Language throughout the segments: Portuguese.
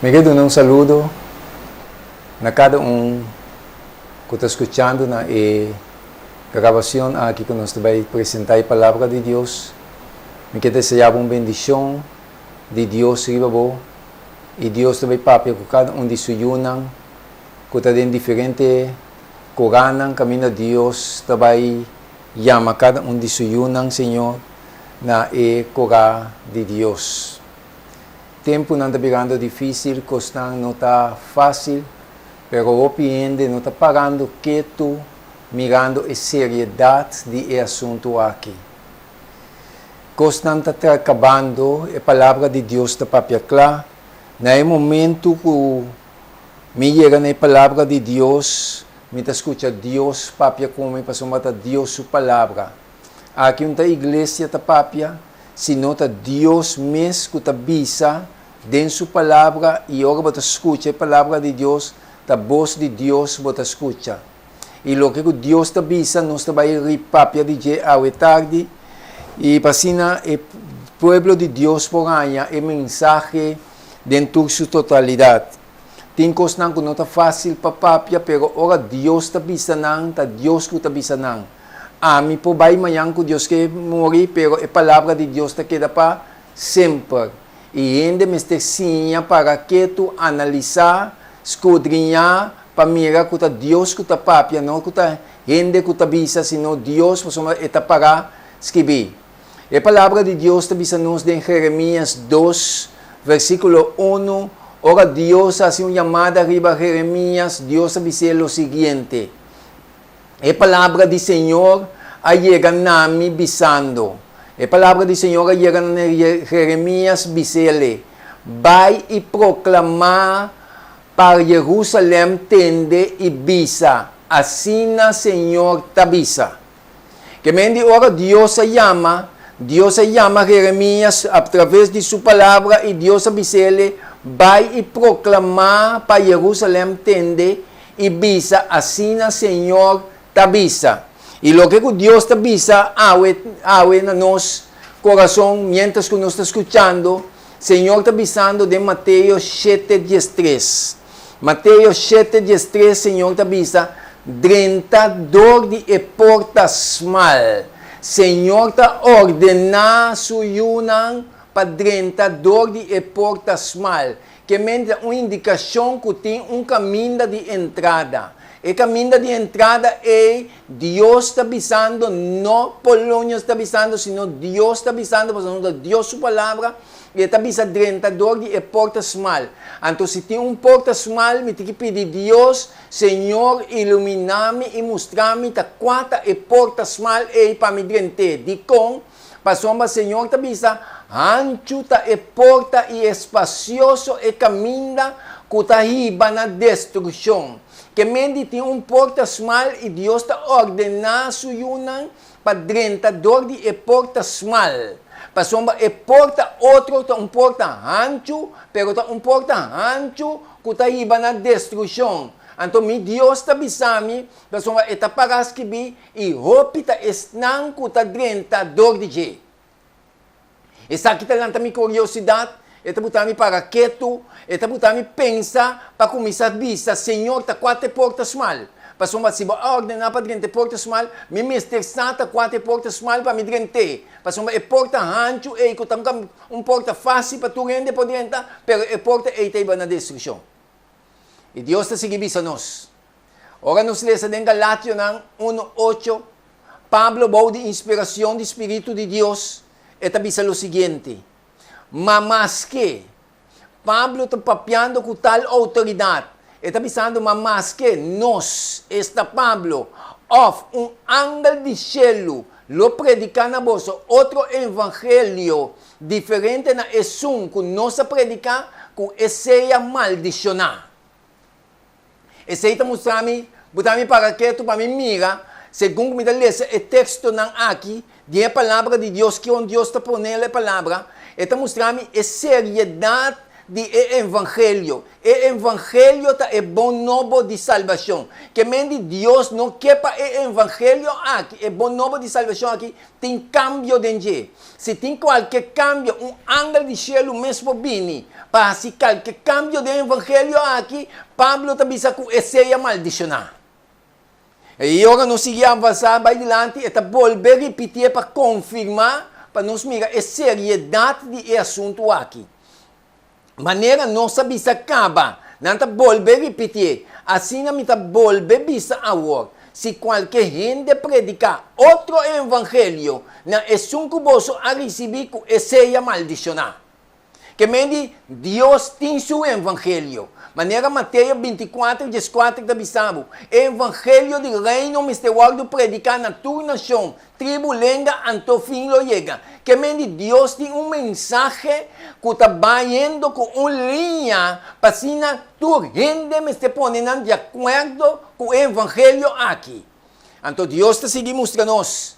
Me quedo un saludo a cada uno que está escuchando na grabación aquí que nos vai apresentar a palavra de Deus. Me quero desejar uma bendição de Deus riba bo e Deus também papia com cada um de suyunan que está em diferente coranan caminho de Deus também chama cada um de suyunan Senhor na cora de Deus. Tempo não está virando difícil, costando não está fácil, pero opiende não está parando quieto, mirando a seriedade de assunto aqui. Costando está acabando, a palavra de Deus está papia clara. No momento que me chega na palavra de Deus, me escuta Deus papia como para somar Deus sua palavra. Aqui uma igreja está papia, se nota Deus mesmo que está bisa dentro sua palavra e agora você escuta a palavra de Deus, a voz de Deus você escuta. E o que Deus está bisa, nós vai papia de dia à tarde e para o povo de Deus por ganhar a mensagem dentro de sua totalidade. Tem coisas que não está fácil para papia, pero agora Deus está bisa não, está Deus que está bisa não. Ami po vai manhã que Deus quer morrer, pero a palavra de Deus está queda para sempre. E ainda me estecinha para que tu analisar, escudrinhar, para mirar que Deus que está papia, não que está ainda que está bisa, senão Deus está para escrever. A palavra de Deus está bisa nos em Jeremias 2, versículo 1. Ora Deus hace uma chamada arriba a Jeremias, Deus avisa o seguinte. A palavra do Senhor llega a mim bisando. A palavra do Senhor llega a Jeremias bisele. Vai e proclamar para Jerusalém tende e bisa. Assim o Senhor te bisa. Que mendi ora Deus chama Jeremias através de sua palavra e Deus bisele. Vai e proclamar para Jerusalém tende e bisa. Assim o Senhor te bisa. E lo que Deus te avisa, awe na nos coração, mientras que nos está escuchando, Senhor está avisando de Mateus 7:13. Mateus 7:13, Senhor te avisa, drentador de portas mal. Senhor está ordenando suyunan para drentador de portas mal. Que manda uma indicação que tem caminho de entrada. O caminho de entrada é Deus está avisando, não Polônia está avisando, sino Deus está avisando, porque Deus sua palavra, e está avisando drentador de portas mal. Então, se tem portas mal, me tem que pedir Deus, Senhor, iluminar-me e mostrar-me quatro portas mal para me drentar. De com, para o Senhor está avisando, ancho está porta e espacioso é caminho que está riba na destruição. Que mendi tem portas mal e Deus está ordenando suyunan para drentador de portas mal. Para sombra porta outro está porta ancho, pero está porta ancho que está riba na destruição. Então, Deus está avisando, para sombra está para escrever e roupa está que está drentador de je. Essa aqui está dando minha curiosidade. Está botando para quieto, está botando pensar para começar a vista, Senhor, está quatro portas mal. Para sombra, se eu ordenar para dentro portas mal, me está quatro portas mal para me dentro. Para sombra, porta ancho, que está porta fácil para tu render por dentro, mas a porta está na destruição. E Deus está seguindo a nós. Ora, nos lemos em Galátios 1:8, Pablo, bom de inspiração do Espírito de Deus, está dizendo o seguinte. Mas que Pablo está papiando com tal autoridade. Está pensando, mas que nós, esta Pablo, of ángel de cielo, lo predica na voz, outro evangelho diferente na esum que nós predica, que seja maldicionar. Esse está mostrando, botando para que tu para mim mira, segundo me dá o texto aqui, de a palavra de Deus, que onde Deus está ponendo a palavra, está mostrando a seriedade do evangelho. O evangelho é bom novo de salvação. Que mente Deus não quer para o evangelho aqui, é bom novo de salvação aqui, tem cambio dentro. Se tem qualquer cambio, ángel de cielo mesmo vini, Pasi qualquer cambio do evangelho aqui, Pablo também com essa maldicionar. E agora nós seguimos avançar para adiante, e volver a repetir para confirmar, para nós mirar a seriedade do assunto aqui. Maneira nós sabemos acaba, não volver a repetir, assim não volver a agora. Se qualquer gente predicar outro evangelho, na é que você a receber com essa maldicionar. Que mende Deus tem seu evangelho. Maneira Mateus 24, 14, da bisabo. Evangelho do reino misterioso predicar na tua nação. Tribo, lenga, anto fim lo llega. Que mende Deus tem mensagem que está indo com uma linha para assim tu gente me está ponendo de acordo com o evangelho aqui. Então Deus está seguindo mostrando-nos.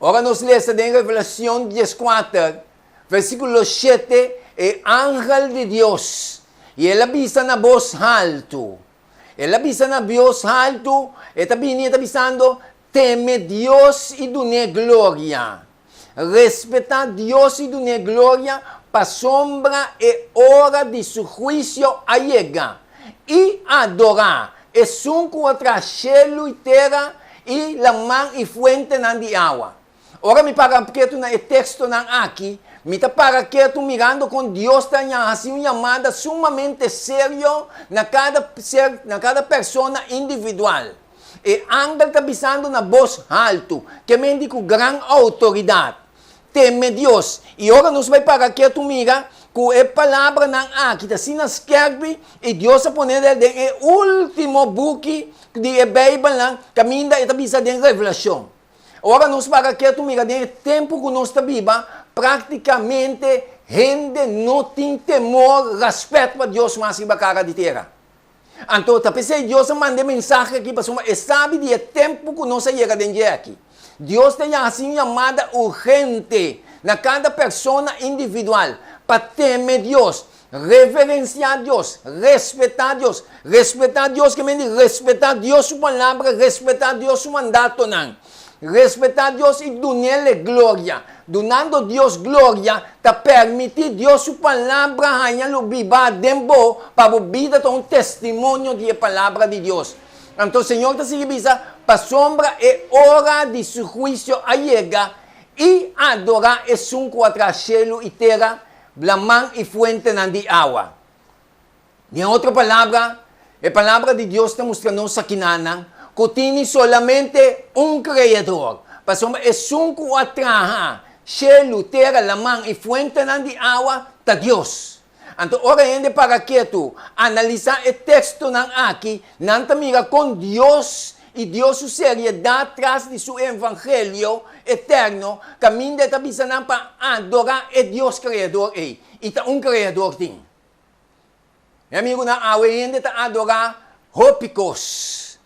Agora nós lemos em Revelação 14, versículo 7, é ángel de Deus. E ele avisa na voz alto. Ele avisa na voz alto, e também está avisando, teme Deus e dune glória. Respeta Deus e dune glória, para sombra e hora de seu juízo llega. E adorar, é um contra cielo e terra, e la mão e fuente de água. Ora me para porque tu na texto aqui, me está para que tu mirando com Deus está assim uma chamada sumamente sério na cada pessoa individual. E anda está avisando na voz alto, que me indica com grande autoridade. Teme Deus. E agora nós vai para que tu mira com a palavra aqui, assim na escreve, e Deus a poner o último buque de Bíblia, que ainda está avisando em Revelação. Agora nós para que tu mira, no tempo que nós está viva, praticamente, gente não tem temor, respeito para Deus mais que a cara de terra. Então, talvez Deus manda mensagem aqui para você, sabe de tempo que nós chega dentro aqui. Deus tem assim chamada urgente na cada pessoa individual para temer Deus, reverenciar Deus, respeitar Deus. Respeitar Deus, que me diz, respeitar Deus sua palavra, respeitar Deus seu mandato, não. Respeitar Deus e dar-lhe glória. Donando Deus glória, te permitir Deus sua palavra hanya lubiba dembo para a vida um testemunho de palavra de Deus. Então, Senhor, te significa para sombra e hora de seu juízo llega e adorar é um contra cielo e terra, blamão e fuente de água. Em outra palavra, a palavra de Deus está mostrando-nos aqui que tem solamente um Criador. Para sombra é um contra cielo, terra, lamang e fuente de água de Deus. Então, ora ainda para que tu analisar o texto aqui, não te mira com Deus e Deus sua seriedade atrás de seu evangelho eterno, caminho de tabisanan para adorar o Deus Criador e está um Criador tem. Meu amigo, na awe ainda está adorar hópicos.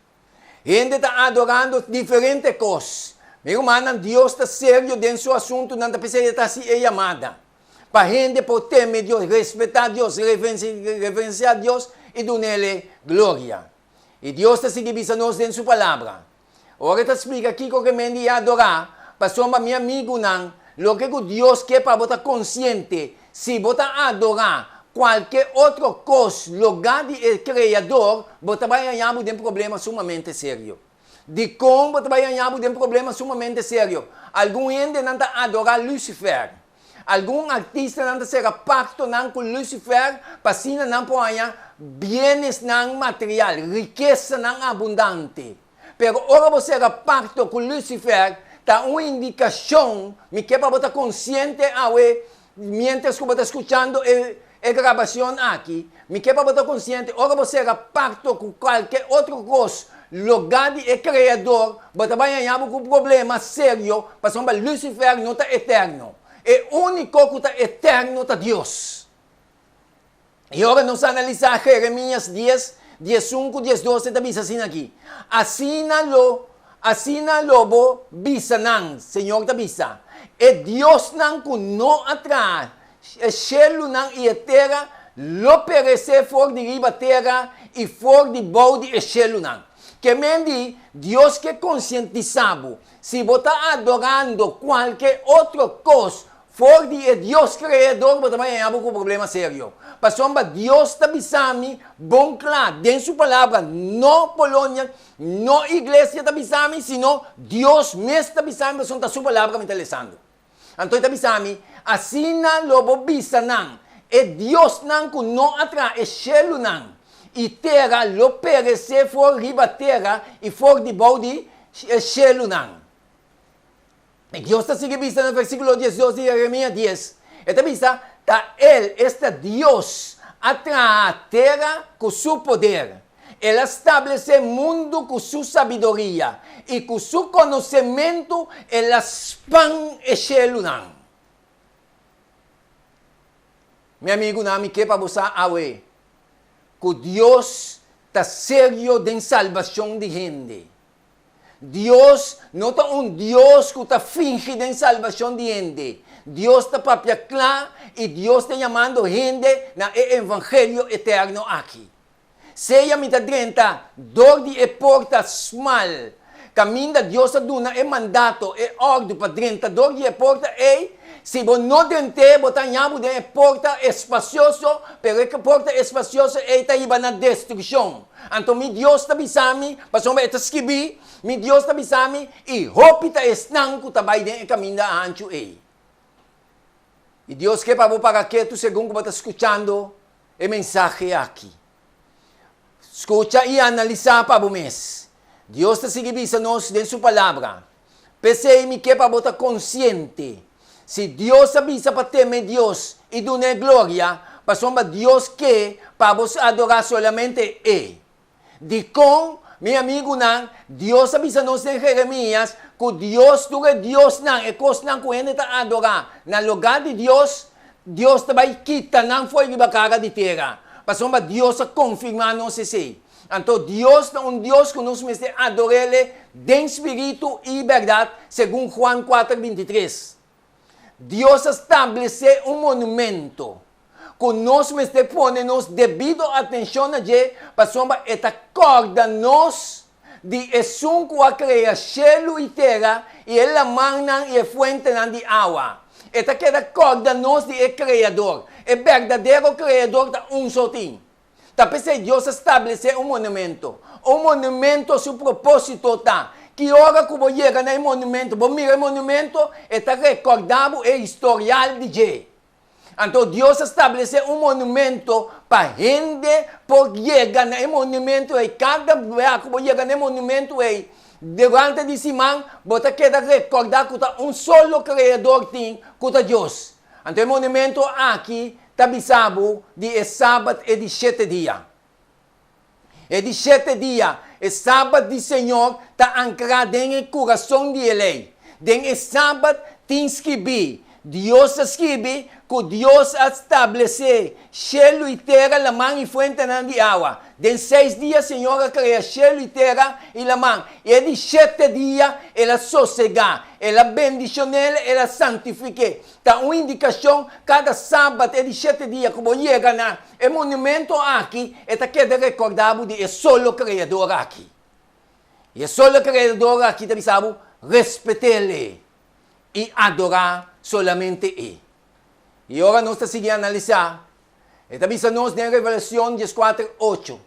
Ainda está adorando diferentes coisas. Meu irmão, Deus está sério dentro do seu assunto, não está se chamada. Para a gente poder temer Deus, respeitar Deus, reverenciar Deus e dar-lhe glória. E Deus está seguindo nós dentro da sua palavra. Agora está explica aqui que eu me adorar, para somar meu amigo, não, o que Deus quer para você consciente, se você adorar qualquer outra coisa, lugar de Criador, você vai ganhar um problema sumamente sério. De como você vai ganhar um problema sumamente sério. Algum gente não está adorar Lucifer. Algum artista não será pacto com Lucifer, para assim não pode bens não material, riqueza não abundante. Pero ora você será pacto com Lucifer, está uma indicação, me quer para você consciente, mientras que você está escutando a gravação aqui, me quer para você consciente, ora você será pacto com qualquer outra coisa, lugar de Criador, você vai ganhar um problema sério, para que Lucifer não está eterno. É o único que está eterno está Deus. E agora nós analisar Jeremias 10, 15, 12, está assim aqui. Asina lobo bisanan, Senhor está bisa. É Deus não que não atrás, é cielo não e a terra, lo perecer for de riba terra e for de balde é cielo não. Que mendi, Deus que conscientizado, se você está adorando qualquer outra coisa, for di Dios creador, but também é um problema sério. Pasomba, Dios tabisami, bom claro, dentro de sua palavra, não Polônia, não igreja tabisami, sino Dios mesmo tabisami, mas sua palavra me interessando. Então, tabisami, assim na lobo bisa nang, e Dios nang kuno atra, e cielo nang, e terra, lo perece for riba terra, e for de body, e cielo nang. E Dios está sigue vista no versículo 18 de Jeremías 10. Esta vista, está Él, este Dios, atra a terra com seu poder. Ele estabelece o mundo com sua sabedoria. E com seu conhecimento, ele expande o céu. Meu amigo, não me quer para você awe. Que Deus está sério de salvação de gente. Deus não é Deus que está fingindo em salvação de gente. Deus está para claro e Deus está chamando gente no evangelho eterno aqui. Seja me drenta, dor de porta mal. Caminho de Deus duna é mandato, é ordem para drenta, dor de porta é se você não drente, você tem de porta espacioso, pero que porta espacioso é iba na destruição. Então, mi Deus está bisami, pastor me escrevi, mi Deus está bisami, e hopita esnang ko tabay din caminho da ancho e. E Deus quer para que tu segundo que você está escutando o mensagem aqui. Escucha e analisa para o mês. Deus está seguindo nos de sua palavra. Pensei me que para você consciente. Se Deus avisa para temer Deus e dar glória, para Deus que para você adorar solamente Ele. De com, meu amigo, não, Deus avisa-nos em Jeremias que Deus, tu é Deus, não, é coisa não que ele está adorar. Na lugar de Deus, Deus também quita, não foi de cara de terra. Para Deus confirmar nos assim. Então, Deus é Deus que nos mete adorar Ele em espírito e verdade, segundo Juan 4:23. Deus estabelece monumento que nós mete pone-nos devido atenção a Ele, para esta corda nos de esum que a cria céu e terra e ela manda e fuente de água. Esta queda corda nos de Criador. É verdadeiro Criador da só tem. Talvez Deus estabelece monumento. Monumento, seu propósito está. Que hora que você chega no monumento, você mira o monumento, está recordado o historial de Deus. Então, Deus estabelece monumento para gente por chegar no monumento e cada vez que você chega no monumento durante a semana, você quer recordar que solo Criador tem, que é Deus. Então, o monumento aqui está bisabo de sábado e de 7 dias. E de 7 dias, o sábado do Senhor está ancrado no coração de Ele. Den sábado tem que vir. Deus escreve que Deus estabelece céu e terra, la mão e fuente de água. Den 6 dias, Senhor cria céu e terra e la mão. E de 7 dias, ela sossega, ela bendicionou, ela santifica. Está uma indicação, cada sábado e de 7 dias, como chega na o monumento aqui, está querendo recordar de solo Criador aqui. E solo Criador aqui, também sabe, respeitar Ele e adorar solamente Ele. E agora nós estamos seguindo a analisar. Esta visa-nos na Revelação 14:8.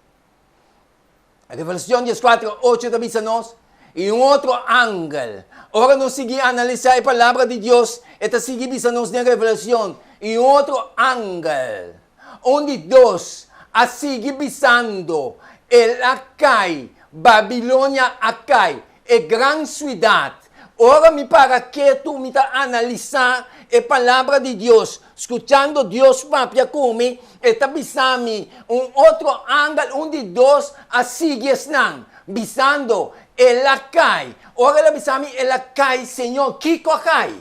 A Revelação 14:8 esta visa-nos. E outro ángel. Agora nós seguimos a analisar a palavra de Deus. Esta seguindo visa-nos na Revelação. E outro ángel. Onde Deus a seguir visando. Ela cai. Babilônia a cai. É grande cidade. Ora me para que tu me analisar a palavra de Deus, escutando Deus papia como está bisami outro ângulo onde Deus a sigue não, bisando ela cai. Ora ela bisami ela cai, Senhor, Kiko cai.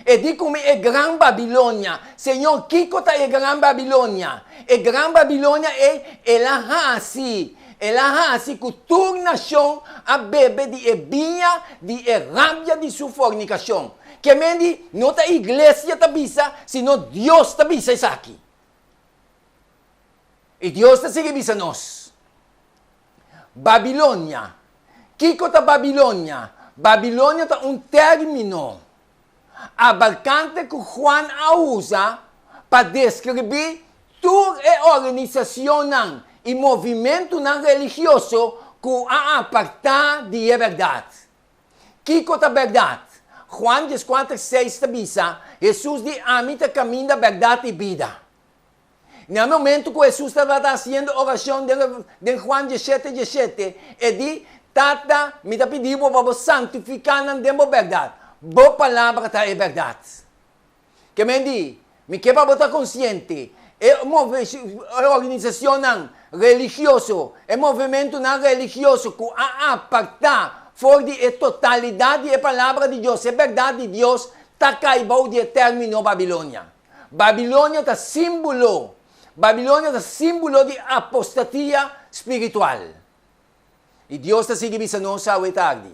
E diz como é Gran Babilônia, Senhor, Kiko tá é Gran Babilônia. E Gran Babilônia é ela assim. Ela assim que toda nação a bebe de ebinha, de rabia de sua fornicação. Que mendi, não a igreja está bisa, sino Deus está bisa isso aqui. E Deus está seguindo bisa nós. Babilônia. Kiko está Babilônia? Babilônia está término. abarcante que Juan usa para descrever toda a organização e movimento religioso que apartar de verdade. Que é a verdade? Juan 14:6 avisa, Jesus diz, a mim está caminho da verdade e vida. No momento que Jesus estava fazendo oração de Juan 17:17, ele diz, Tata, me está pedindo para santificar na verdade. Boa palavra é verdade. Que me diz, me quer para estar consciente, a organização religiosa, o movimento religioso que apartar for de totalidade da palavra de Deus, é verdade de Deus, está caibou de terminou Babilônia. Babilônia está símbolo de apostasia espiritual. E Deus está seguindo isso nós hoje tarde.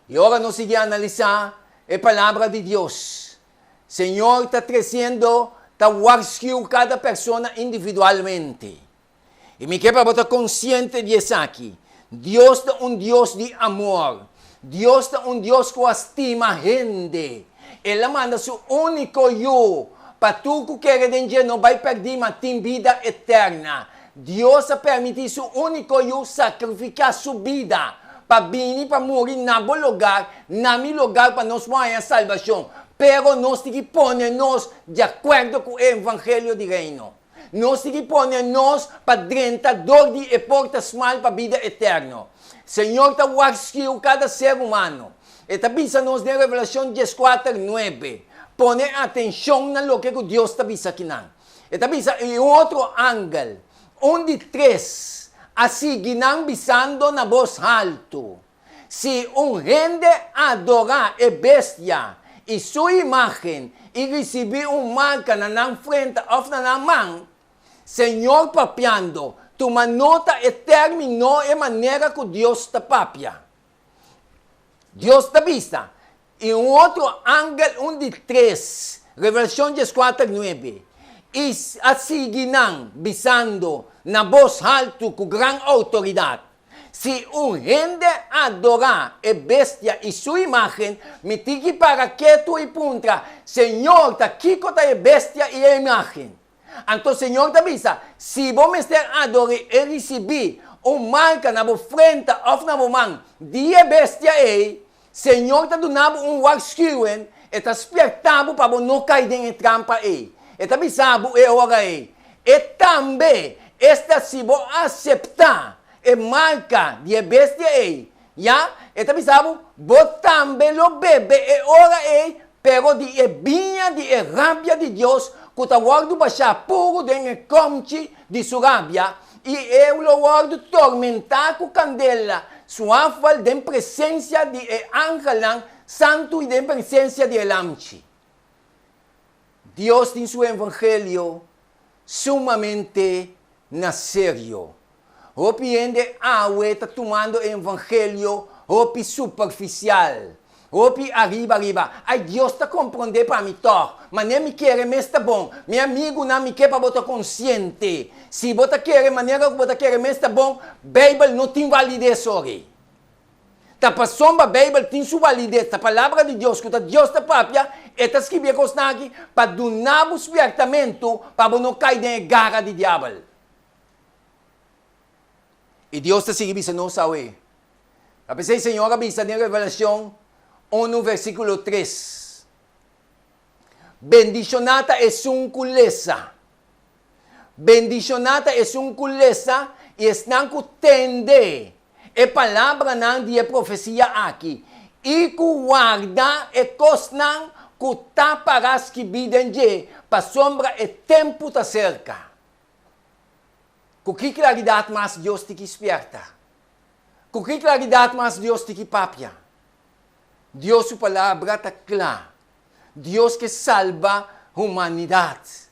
E agora nós seguimos a analisar a palavra de Deus. Senhor está crescendo, está guardando cada pessoa individualmente. E me quer para estar consciente disso aqui. Deus é Deus de amor. Deus é Deus que estima a gente. Ele manda seu único eu para tu que quer não vai perder, mas tem vida eterna. Deus permite seu único eu sacrificar sua vida para vir para morrer na meu lugar para nós morrer a salvação. Pero nós temos que pôr-nos de acordo com o evangelho do reino. Nós temos que pôr-nos para dentro de portas mal para a vida eterna. Senhor está guardando cada ser humano. E está pensando na Revelação 14:9. Põe atenção no que Deus está pensando aqui. E está pensando em outro ângulo. De 3. Assim, pensando na voz alto. Se gente adorar a bestia e sua imagem e receber marca na frente ou na mão, Senhor papiando, toma nota e terminou a maneira que Deus está papia. Deus está vista. E outro ângulo, de 3, Revelação 14:9. E assim, visando na voz alta com grande autoridade. Se gente adorar a bestia e sua imagem, me tique para quieto e punta. Senhor, está aqui com a bestia e a imagem. Então, Senhor, está vista. Se você adorar e receber marca na frente ou na mão de bestia, Senhor está dando warning e está despertando para não cair em trampa. Está avisando e ora. E também, esta se você aceitar a marca de bestia, já? Está avisando, você também lo bebe e ora, pero de vinha de rábia de Deus, que está guardando baixar puro dentro comte de sua rábia, e eu lo guardo tormentar com candela, suave de presença de angelan santo e de presença de elamchi. Deus tem seu evangelho sumamente na sério. O piende está tomando o evangelho superficial. Opi arriba. Ai, Deus está compreendendo para mim, mas nem me quer, mas está bom. Meu amigo não me quer para você consciente. Se você quer, maneira que você quer, mas está bom, Bíblia não tem validez, sorry. Tá passando a Bíblia tem sua validez. A palavra de Deus, que Deus está própria, está escrita com aqui para donar o despertamento para não cair na garra do diabo. E Deus está seguindo não sabe. A pessoa, Senhor, avisa na Revelação 1, versículo 3. Bendicionata é culesa. Bendicionata é culesa e estão com tende. É palavra não de profecia aqui. E que guarda e cosnan que taparás que bidenge para sombra e tempo está cerca. Com que claridade mais Deus te desperta? Com que claridade mais Deus te papia? Deus, sua palavra está clara. Deus que salva a humanidade.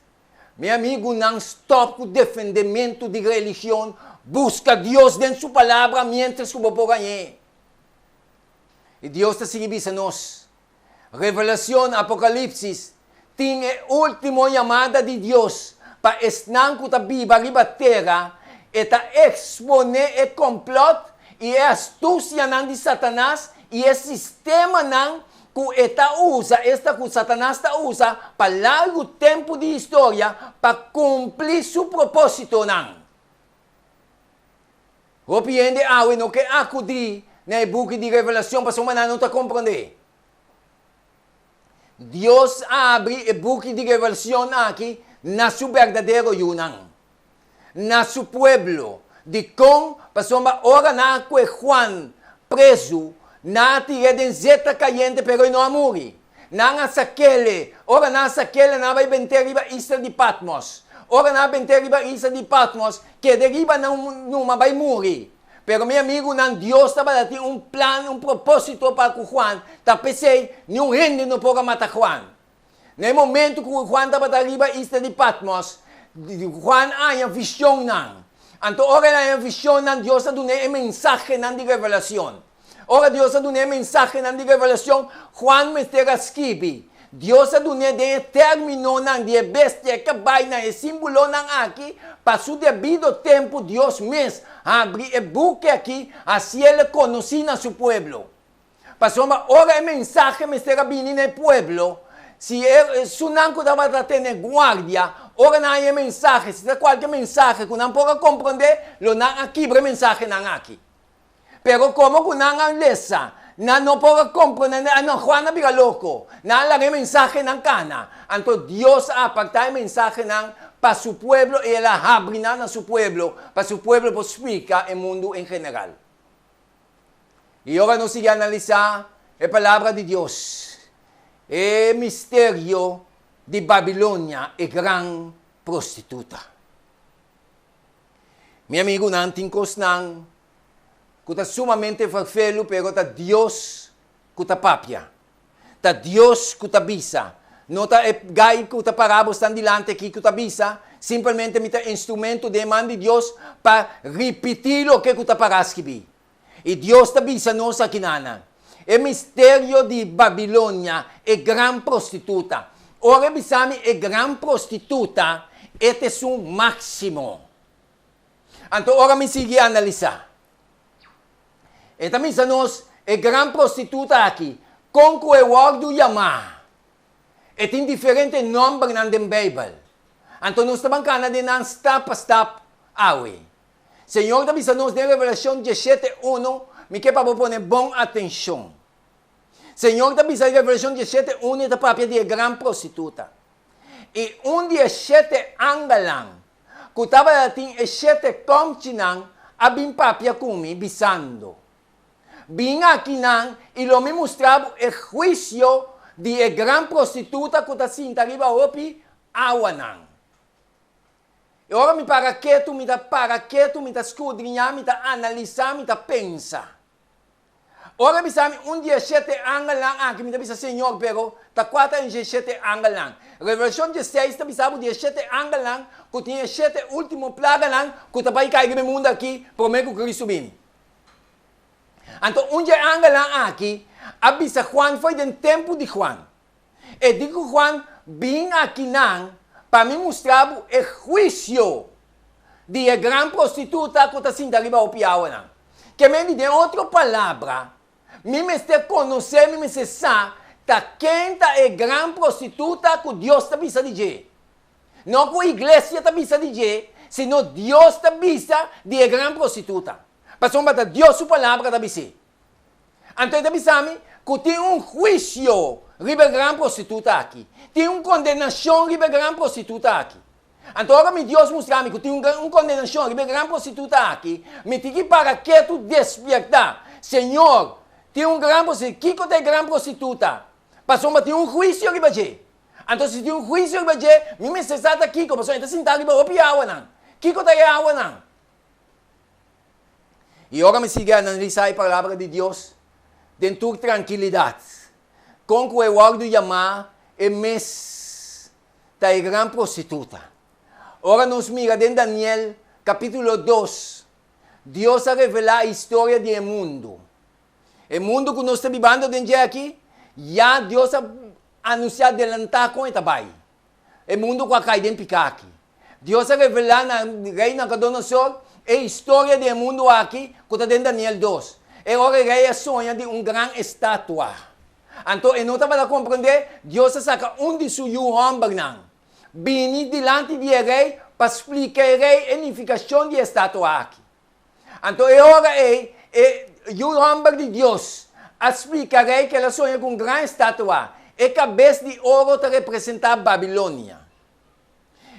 Meu amigo, não stop com o defendimento de religião. Busca Deus dentro de sua palavra, mientras que você ganha. E Deus está seguindo a nós. Revelação, Apocalipse, tem a última chamada de Deus para estar com a Bíblia arriba da terra e para exponer o complot e a astúcia de Satanás e o sistema que esta que Satanás usa para largo tempo de história para cumprir seu propósito não. Compreende no que acudir na book de revelação para sua não tá compreender. Deus abre o book de revelação aqui na seu verdadeiro yunang, na seu pueblo, de com para sua ora na que Juan preso na tira den zeta caliente pero não amuri. Nanga sakele, ora na sakele na vai benter riba isla de Patmos. Ora na benter riba isla de Patmos que deriva não vai morrer. Pero meu amigo, não Deus estava dando plano, propósito para que Juan, tá pensei, nenhum rende não pode matar Juan. No momento que Juan estava arriba isla de Patmos, Juan tinha visão não. Então, ora na visão não, Deus está dando mensagem não de revelação. Ora Deus está dando mensagem não de revelação, Juan me está escrevendo. Deus está dando termino não de bestia que vai na símbolo não aqui, para o devido tempo Deus mesmo abre o book aqui, assim ele conhece na seu pueblo. Para ora a mensagem me está vindo no pueblo, se o não estava tendo guarda, ora não há mensagem, se tem qualquer mensagem que não pode compreender, lo não aqui, a mensagem não aqui. Pero como que não lesa, não pode compreender, não, Juan não fica louco, não lhe mensagem não cana. Então Deus aparta a mensagem não para seu pueblo e ela abre na seu pueblo, para seu pueblo possa explicar o mundo em geral. E agora nós vamos analisar a palavra de Deus, o mistério de Babilônia, a grande prostituta. Meu amigo, não tem coisa não, que está sumamente farfelo, pero está Deus que está papia. Está Deus que está bisa. Não está gai que está parado, está dilante aqui que está bisa. Simplesmente está instrumento de mão de Deus para repetir o que está parado escrever. E Deus está bisa nós aqui nana. O mistério de Babilônia é grande prostituta. Ora, bisami, é grande prostituta, este é o máximo. Então, ora me siga a analisar. E também nós é grande prostituta aqui, com que o word chamar. E tem diferentes nomes na Bíblia. Então nós estamos falando de não step a step away. Senhor também nós na Revelação 17:1, me quer para poner bom atenção. Senhor também na Revelação 17:1 é a própria de grande prostituta. E dia 7 angalang, que estava ating 7 continang, abing papia kumi bisando. Vinha aqui não, e lo me mostrava o juízo de a grande prostituta que está sinta arriba opi awa não. E agora me para quieto, me está escudrinhar, me está analisar, me está pensar. Ora me sabe dia 7 angalang aqui, me está Senhor, pero está 4 em 7 angalang. Revelação 16 está sabe dia 7 angalang, que tinha 7 último plaga lang, que está para cair no mundo aqui, prometo que Cristo vem. Então, dia angalang aqui, avisa Juan foi do tempo de Juan. E digo Juan, vim aqui não, para me mostrar o juízo de a grande prostituta que está sendo arriba ao piau não. Que me dê outra palavra, me está conhecer, me está saber, tá quem está a grande prostituta que Deus está bisa dizer. Não que a igreja está bisa dizer, senão Deus está bisa de a grande prostituta. Para Deus sua palavra está bisa. Então, está bisa que tem juízo riba a grande prostituta aqui. Tem condenação riba a grande prostituta aqui. Então, agora me Deus mostra-me que tem condenação riba a grande prostituta aqui. Me tem que para que tu despertar. Senhor, tem grande prostituta. Que tem grande prostituta? Pastor, tem juízo riba de. Então, se tem juízo riba de, me necessita aqui, como pastor, está sentado riba o piawa não. Que tem awa não? E agora me siga a analisar a palavra de Deus dentro de tranquilidade. Com que o word chamar é mês da grande prostituta. Ora nos mira em Daniel, capítulo 2. Deus a revelar a história do mundo. O mundo que nós estamos vivendo dentro aqui, já Deus a anunciar adelantar com o trabalho. O mundo que cai dentro de aqui. Deus a revelar na rei Nabucodonosor a história do mundo aqui, que está dentro de Daniel 2. E agora o rei sonha de grande estátua. Então, e não estava a compreender, Deus saca de seu homem não. Vini delante de rei para explicar a unificação de estátua aqui. Então, agora o homem de Deus explicarei que ela sonha com grande estátua. E cabeça de ouro está representar a Babilônia.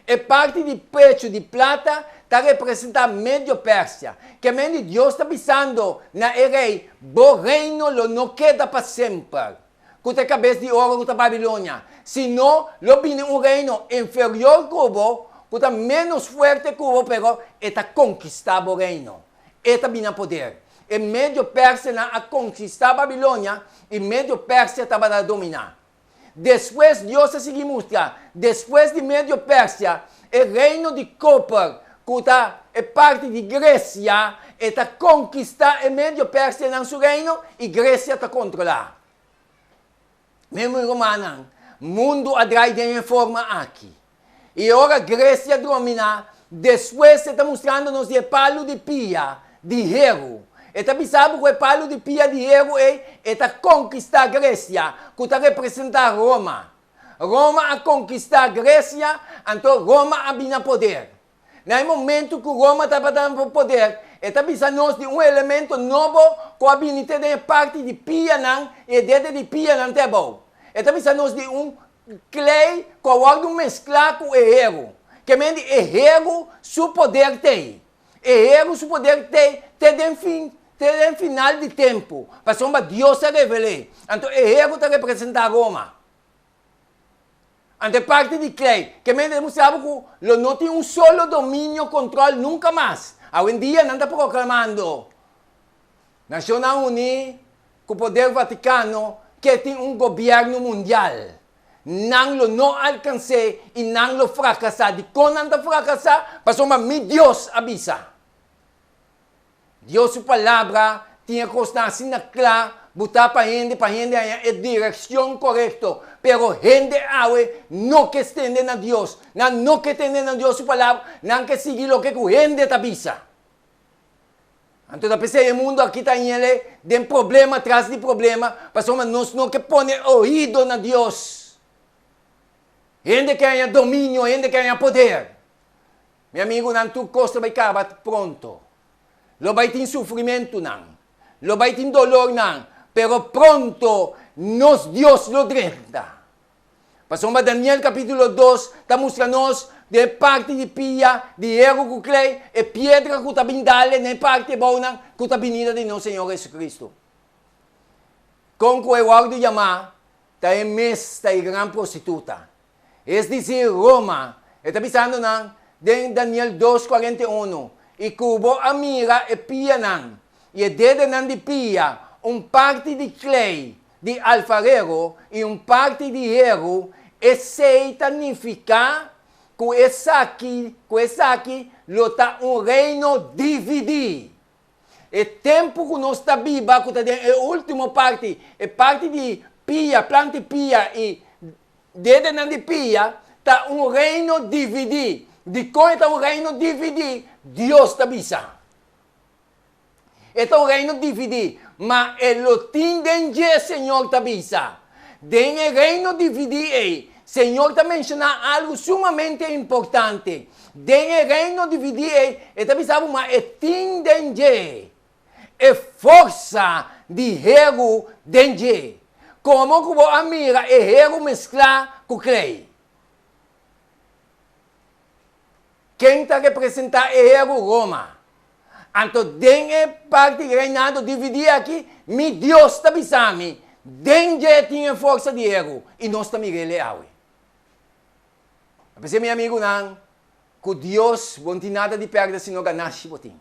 E parte de pecho de plata está representar Médio Pérsia. Que mente Deus está pensando na rei, o reino não queda para sempre. Com a cabeça de ouro da Babilônia. Senão, lo viene um reino inferior que o que está menos forte que o pero está conquistado o reino. Está vindo poder. E Médio Pérsia a conquistar a Babilônia e Médio Pérsia estava a dominar. Depois, Deus se mostra, depois de Médio Pérsia, o reino de Cooper, que é parte de Grécia, está conquistar o Médio Pérsia no seu reino e Grécia está controlar. Mesmo romano, mundo atrai de forma aqui. E agora Grécia domina, depois está mostrando-nos o palo de pia de Hero. Está pensando que o palo de pia de Hero está conquistar a Grécia, que está representar Roma. Roma a conquistar a Grécia, então Roma a vir poder. No momento que Roma estava dando poder, está pensando de um elemento novo com a habilidade de parte de pia não, e dentro de pia não é bom. Está pensando de um clay com algo mesclado com o Hero. Que mente Hero, seu poder tem. Hero, seu poder tem até o final de tempo. Para que Deus se revele. Então, Hero está representando Roma. Ante parte de clay, que me demonstrava que não tem um solo domínio, controle, nunca mais. Hoje em dia, não está proclamando. Nações Unidas, com o poder Vaticano, que tem um governo mundial. Não alcancei e não fracassar. De quando não fracassar, passou mas Deus avisa. Deus, sua palavra, tinha constância na clara, botar para a gente a direção correta. Pero gente hoje não que estende na Deus, não que estende na Deus sua palavra, não que seguir o que a gente avisa. Então, a pessoa do mundo aqui está em ele, de problema atrás de problema, passou mas nós não que põe ouvido na Deus. Gente que tenha domínio, gente que tenha poder. Meu amigo, não tu costa vai acabar pronto. Lo vai ter sofrimento, não. Lo vai ter dolor, não. Pero pronto, nos Deus lo drenta. Passou para Daniel capítulo 2, está mostrando-nos de parte de pia, de erro que clay, e pedra que está bindale, na parte boa, que está vinda de nosso Senhor Jesus Cristo. Com que eu algo de chamar, está em mesta e grande prostituta. É dizer, Roma, está pensando em Daniel 2:41, e cubo a mira e pia nan, e dede nan de pia, parte de clay, de alfarero, e parte de erro, e significa que essa aqui, lo tá reino dividido. E tempo que nós está viva, que está a última parte, é parte de pia, planta pia, e dede nan de pia, está reino dividido. De como está reino dividido, Deus está avisa. Está reino dividido, mas ele tem de Senhor está avisa. Den reino dividido, Senhor está mencionando algo sumamente importante. Den reino dividido, está avisando, mas tem de força de erro de. Como que vou amirar erro mesclar com clay? Quem está representando é Roma. Então, tem parte reinado dividir aqui, meu Deus está avisando, tem tinha força de erro, e nós estamos releados. Mas, meu amigo, não, que Deus não tem nada de perda, senão ganhar se você.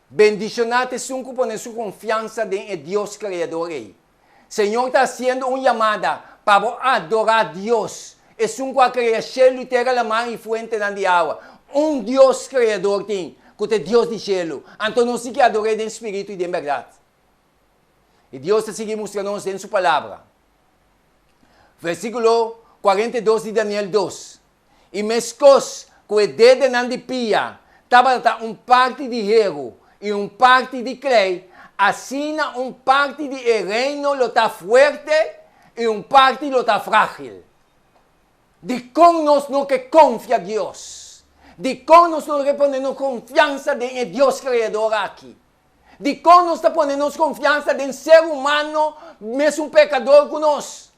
Bendicionate sunco por sua confiança em Deus Criador. Senhor está fazendo uma chamada para adorar Deus. E sunco a criar céu e terra, a mar e fuente de água. Deus Criador tem, que é Deus de céu. Então nós temos que adorar em espírito e em verdade. E Deus está seguindo mostrando-nos em sua palavra. Versículo 42 de Daniel 2. E mescos que o dedo de pia, estava parte de erro e parte de clay, assim parte de reino lo está forte, e parte lo está frágil. De como nós não que confia em Deus. De como nós não que ponemos confiança em Deus Criador aqui. De como nós está ponendo confiança em ser humano, mesmo pecador conosco.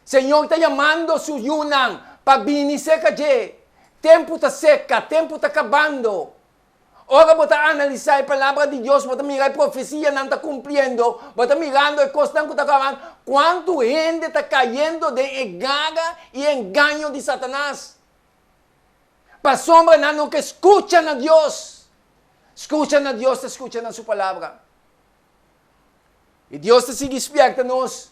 Senhor está chamando su Yunan para vir seca de. Tempo está seca, tempo está acabando. Ora, você analisar a palavra de Deus, você mirar a profecia não está cumprindo, você mirando a coisa que está acabando. Quanto gente está caindo de engaga e engano de Satanás? Para sombra não que escuchan a Deus. Escuchan a Deus, escuchan a sua palavra. E Deus está sigue esperto nós.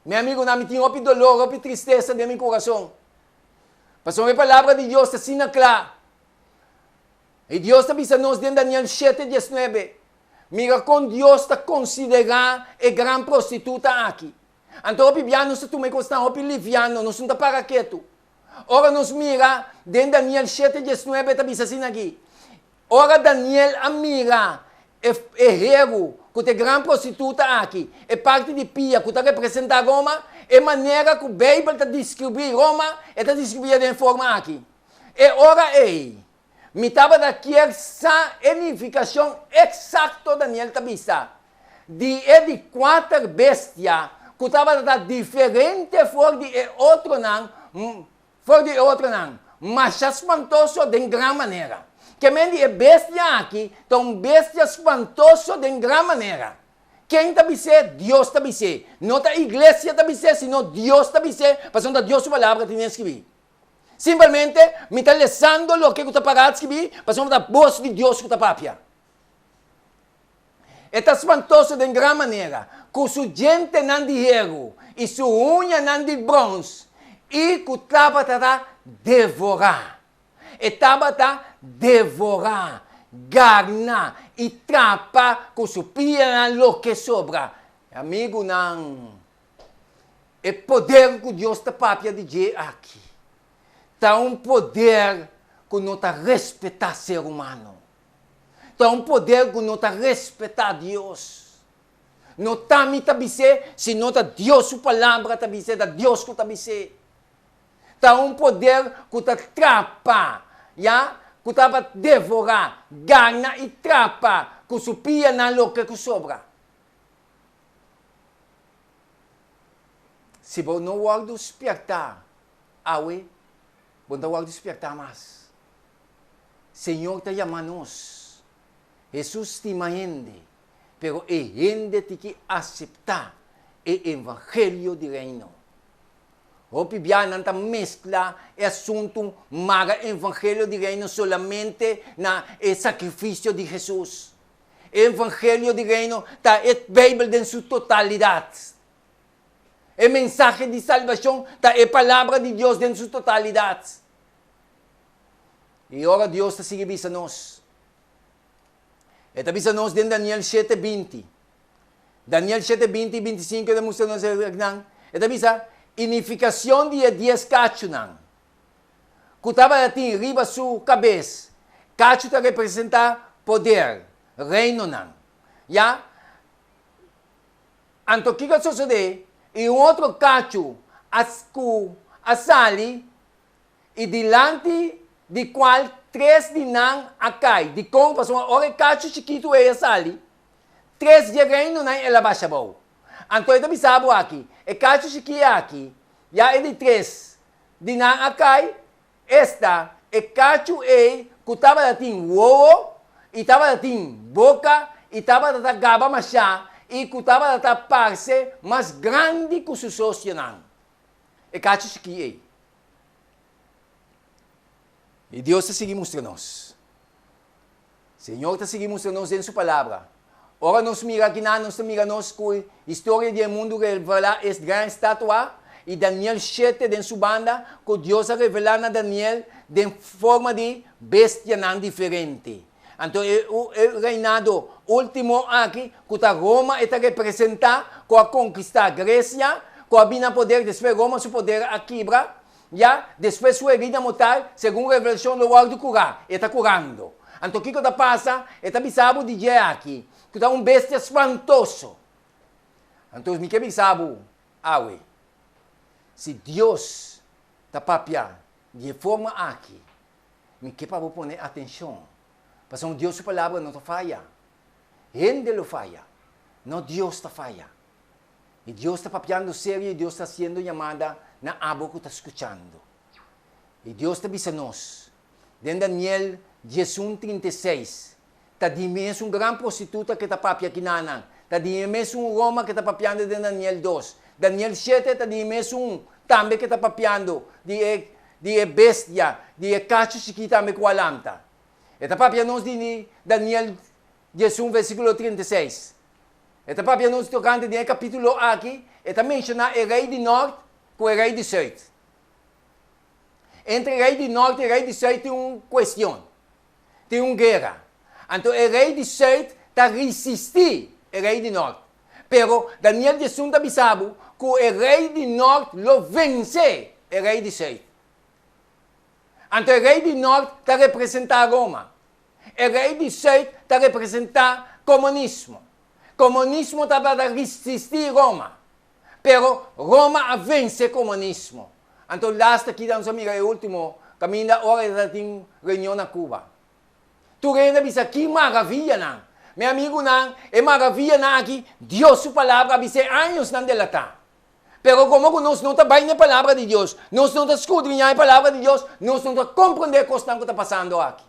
Meu amigo, não me tinha dolor, tristeza de meu coração. Passou a palavra de Deus assim na clara. E Deus está dizendo em Daniel 7:19. Mira, com Deus está considerando a grande prostituta aqui. Então, o piano se tu me consta, o liviano, não está para quieto. Ora, nos mira, em Daniel 7:19, está dizendo assim aqui. Ora, Daniel a mira, erro, que é grande prostituta aqui, é parte de pia, que representa Roma, é maneira que o Bíblia está descrevendo Roma, está descrevendo de forma aqui. E ora, me estava daqui essa edificação exata, Daniel está vista. De 4 bestias, que estava diferente fora de outro não, mas espantoso de grande maneira. Que é bestia aqui, então bestia espantoso de grande maneira. Quem está dizendo? Deus está dizendo. Não a igreja está dizendo, senão Deus está dizendo, passando a Deus sua palavra que tem escrever. Simplesmente, me está lendo o que está parado de escrever, passando a voz de Deus que está papia. Está espantoso de grande maneira, com sua gente não de hierro, e sua unha não de bronze, e que estava a devorar. Estava a devorar, garna e trapa com sua pia no que sobra. Amigo, não. É poder que Deus está papia de dizer aqui. Está poder que não está respeitar ser humano. Está poder que não está respeitar Deus. Não está me dizer, se não está Deus sua palavra está dizer, da Deus que está dizer. Está poder que está trapa, já? Que está devorar, ganha e trapa, que supia na loca que sobra. Se você não vai despertar, você não vai despertar mais. Senhor está chamando nós. Jesus te gente, pero a gente tem que aceitar o evangelho do reino. O Bibiana não mescla o assunto maga evangelho do reino solamente na sacrifício de Jesus. O evangelho do reino está a Bíblia em sua totalidade. O mensagem de salvação está a palavra de Deus em sua totalidade. E agora Deus está seguindo a nós. Está dizendo nós em Daniel 7:20. Daniel 7:20 e 25 demonstra nós está dizendo unificação de 10 cachos. Que estava assim, riba sua cabeça. Cacho está representando poder, reino. Já? Então, o que sucede? E outro cacho, a sali, e diante de qual 3 de nan acai. De como passou uma hora cacho chiquito é a sali. 3 de reino na ela baixa boa. Então, ele sabe aqui. E cacho chiquito aqui. Já é de 3 de nan acai. Esta é cacho que estava assim, uou, e estava assim, boca, e estava assim, gaba machá, e que estava assim, parte mais grande que o seu sócio. É cacho chiquito. E Deus está seguindo mostrando-nos. Senhor está seguindo mostrando-nos em sua palavra. Ora, nós mira aqui, nós miramos com a história do mundo revela esta grande estátua e Daniel 7 em sua banda, que Deus a revelar a Daniel de forma de bestia não diferente. Então, o reinado último aqui, que Roma está representando com a conquista da Grécia, com a bina poder, depois Roma seu poder a quebra. Já, depois sua herida mortal, segundo a revelação do guarda curar, está curando. Então, o que está passando? Está bisabo de dia aqui, que está bestia espantoso. Então, me que bisabo, awe. Se Deus tapapia de forma aqui, me que para poner atenção. Porque Deus sua palavra não falha. Gente lo falha. Não Deus está falha. E Deus está papiando sério e Deus está sendo chamada na abo que está escutando. E Deus está avisando nós. Em Daniel 11:36, está de mesmo grande prostituta que está papia aqui na está de mesmo Roma que está papiando em Daniel 2. Daniel 7 está de mesmo também que está papiando de bestia, de cacho chiquita me qualanta. Está papiando de Daniel 11, versículo 36. Está papiando tocante de capítulo aqui, está mencionando o rei do norte com o rei do sul. Entre o rei do norte e o rei do sul tem uma questão, tem uma guerra. Então o rei do sul está resistindo ao rei do norte. Pero Daniel 11 está avisado que o rei do norte lo vence o rei do sul. Então o rei do norte está representando Roma. O rei do sul está representando comunismo. Comunismo está para resistir Roma. Pero Roma vence comunismo. Então, last aqui, nossa amiga, é o último caminho da hora da reunião na Cuba. Tu reina bisa que maravilha, não? Meu amigo, não, é maravilha, não, aqui, Deus, sua palavra, bisa anos não delatar. Pero como nós não trabalhamos na palavra de Deus, nós não escudrinhamos a palavra de Deus, nós não compreendemos o que está passando aqui.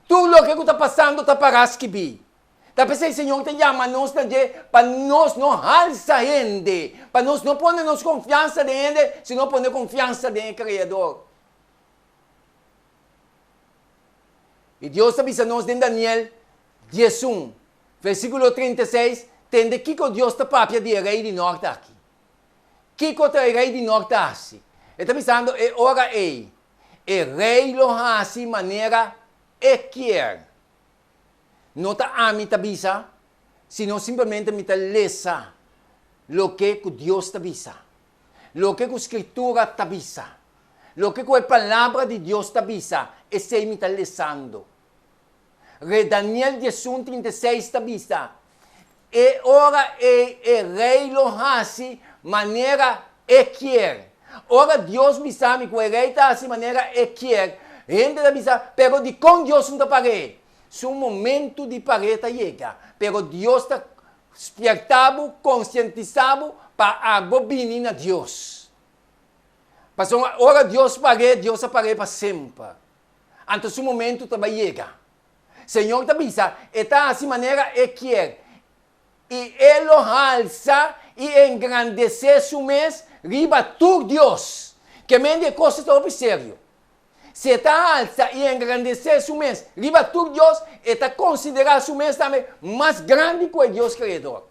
Tudo o que está passando está para escrever. Tá pensando, Senhor, te chama nós para nós não alça gente, para nós não pôr nossa confiança em gente, se não pôr confiança no Criador. E Deus está avisando nós em Daniel 11, versículo 36, tem de que Deus está papia de rei do norte aqui. Que o rei do norte assim? Ele está avisando, é hora aí. O rei lo hace de maneira quer. Não está a mim avisa, sino simplesmente me lesa lo que Deus te avisa, lo que a Escritura te avisa, lo que a palavra de Deus te avisa, e sei me está lesando. Daniel 11:36 te avisa, e ora o rei lo hace maneira quer. Ora Deus me sabe que o rei está assim maneira quer. Gente avisa, pero de com Deus não te paguei. Su momento de pareta chega, pero Deus está despertado, conscientizado para abominar a Deus. Mas agora Deus pague para sempre. Então, su momento também chega. Senhor te avisa, está assim maneira quer. E Ele alça e engrandece su mês, riba tu Deus, que mende coisas tão sério. Se está alça e engrandecer su mês, riba tu Deus, está considerar su mês também mais grande que o Deus Criador.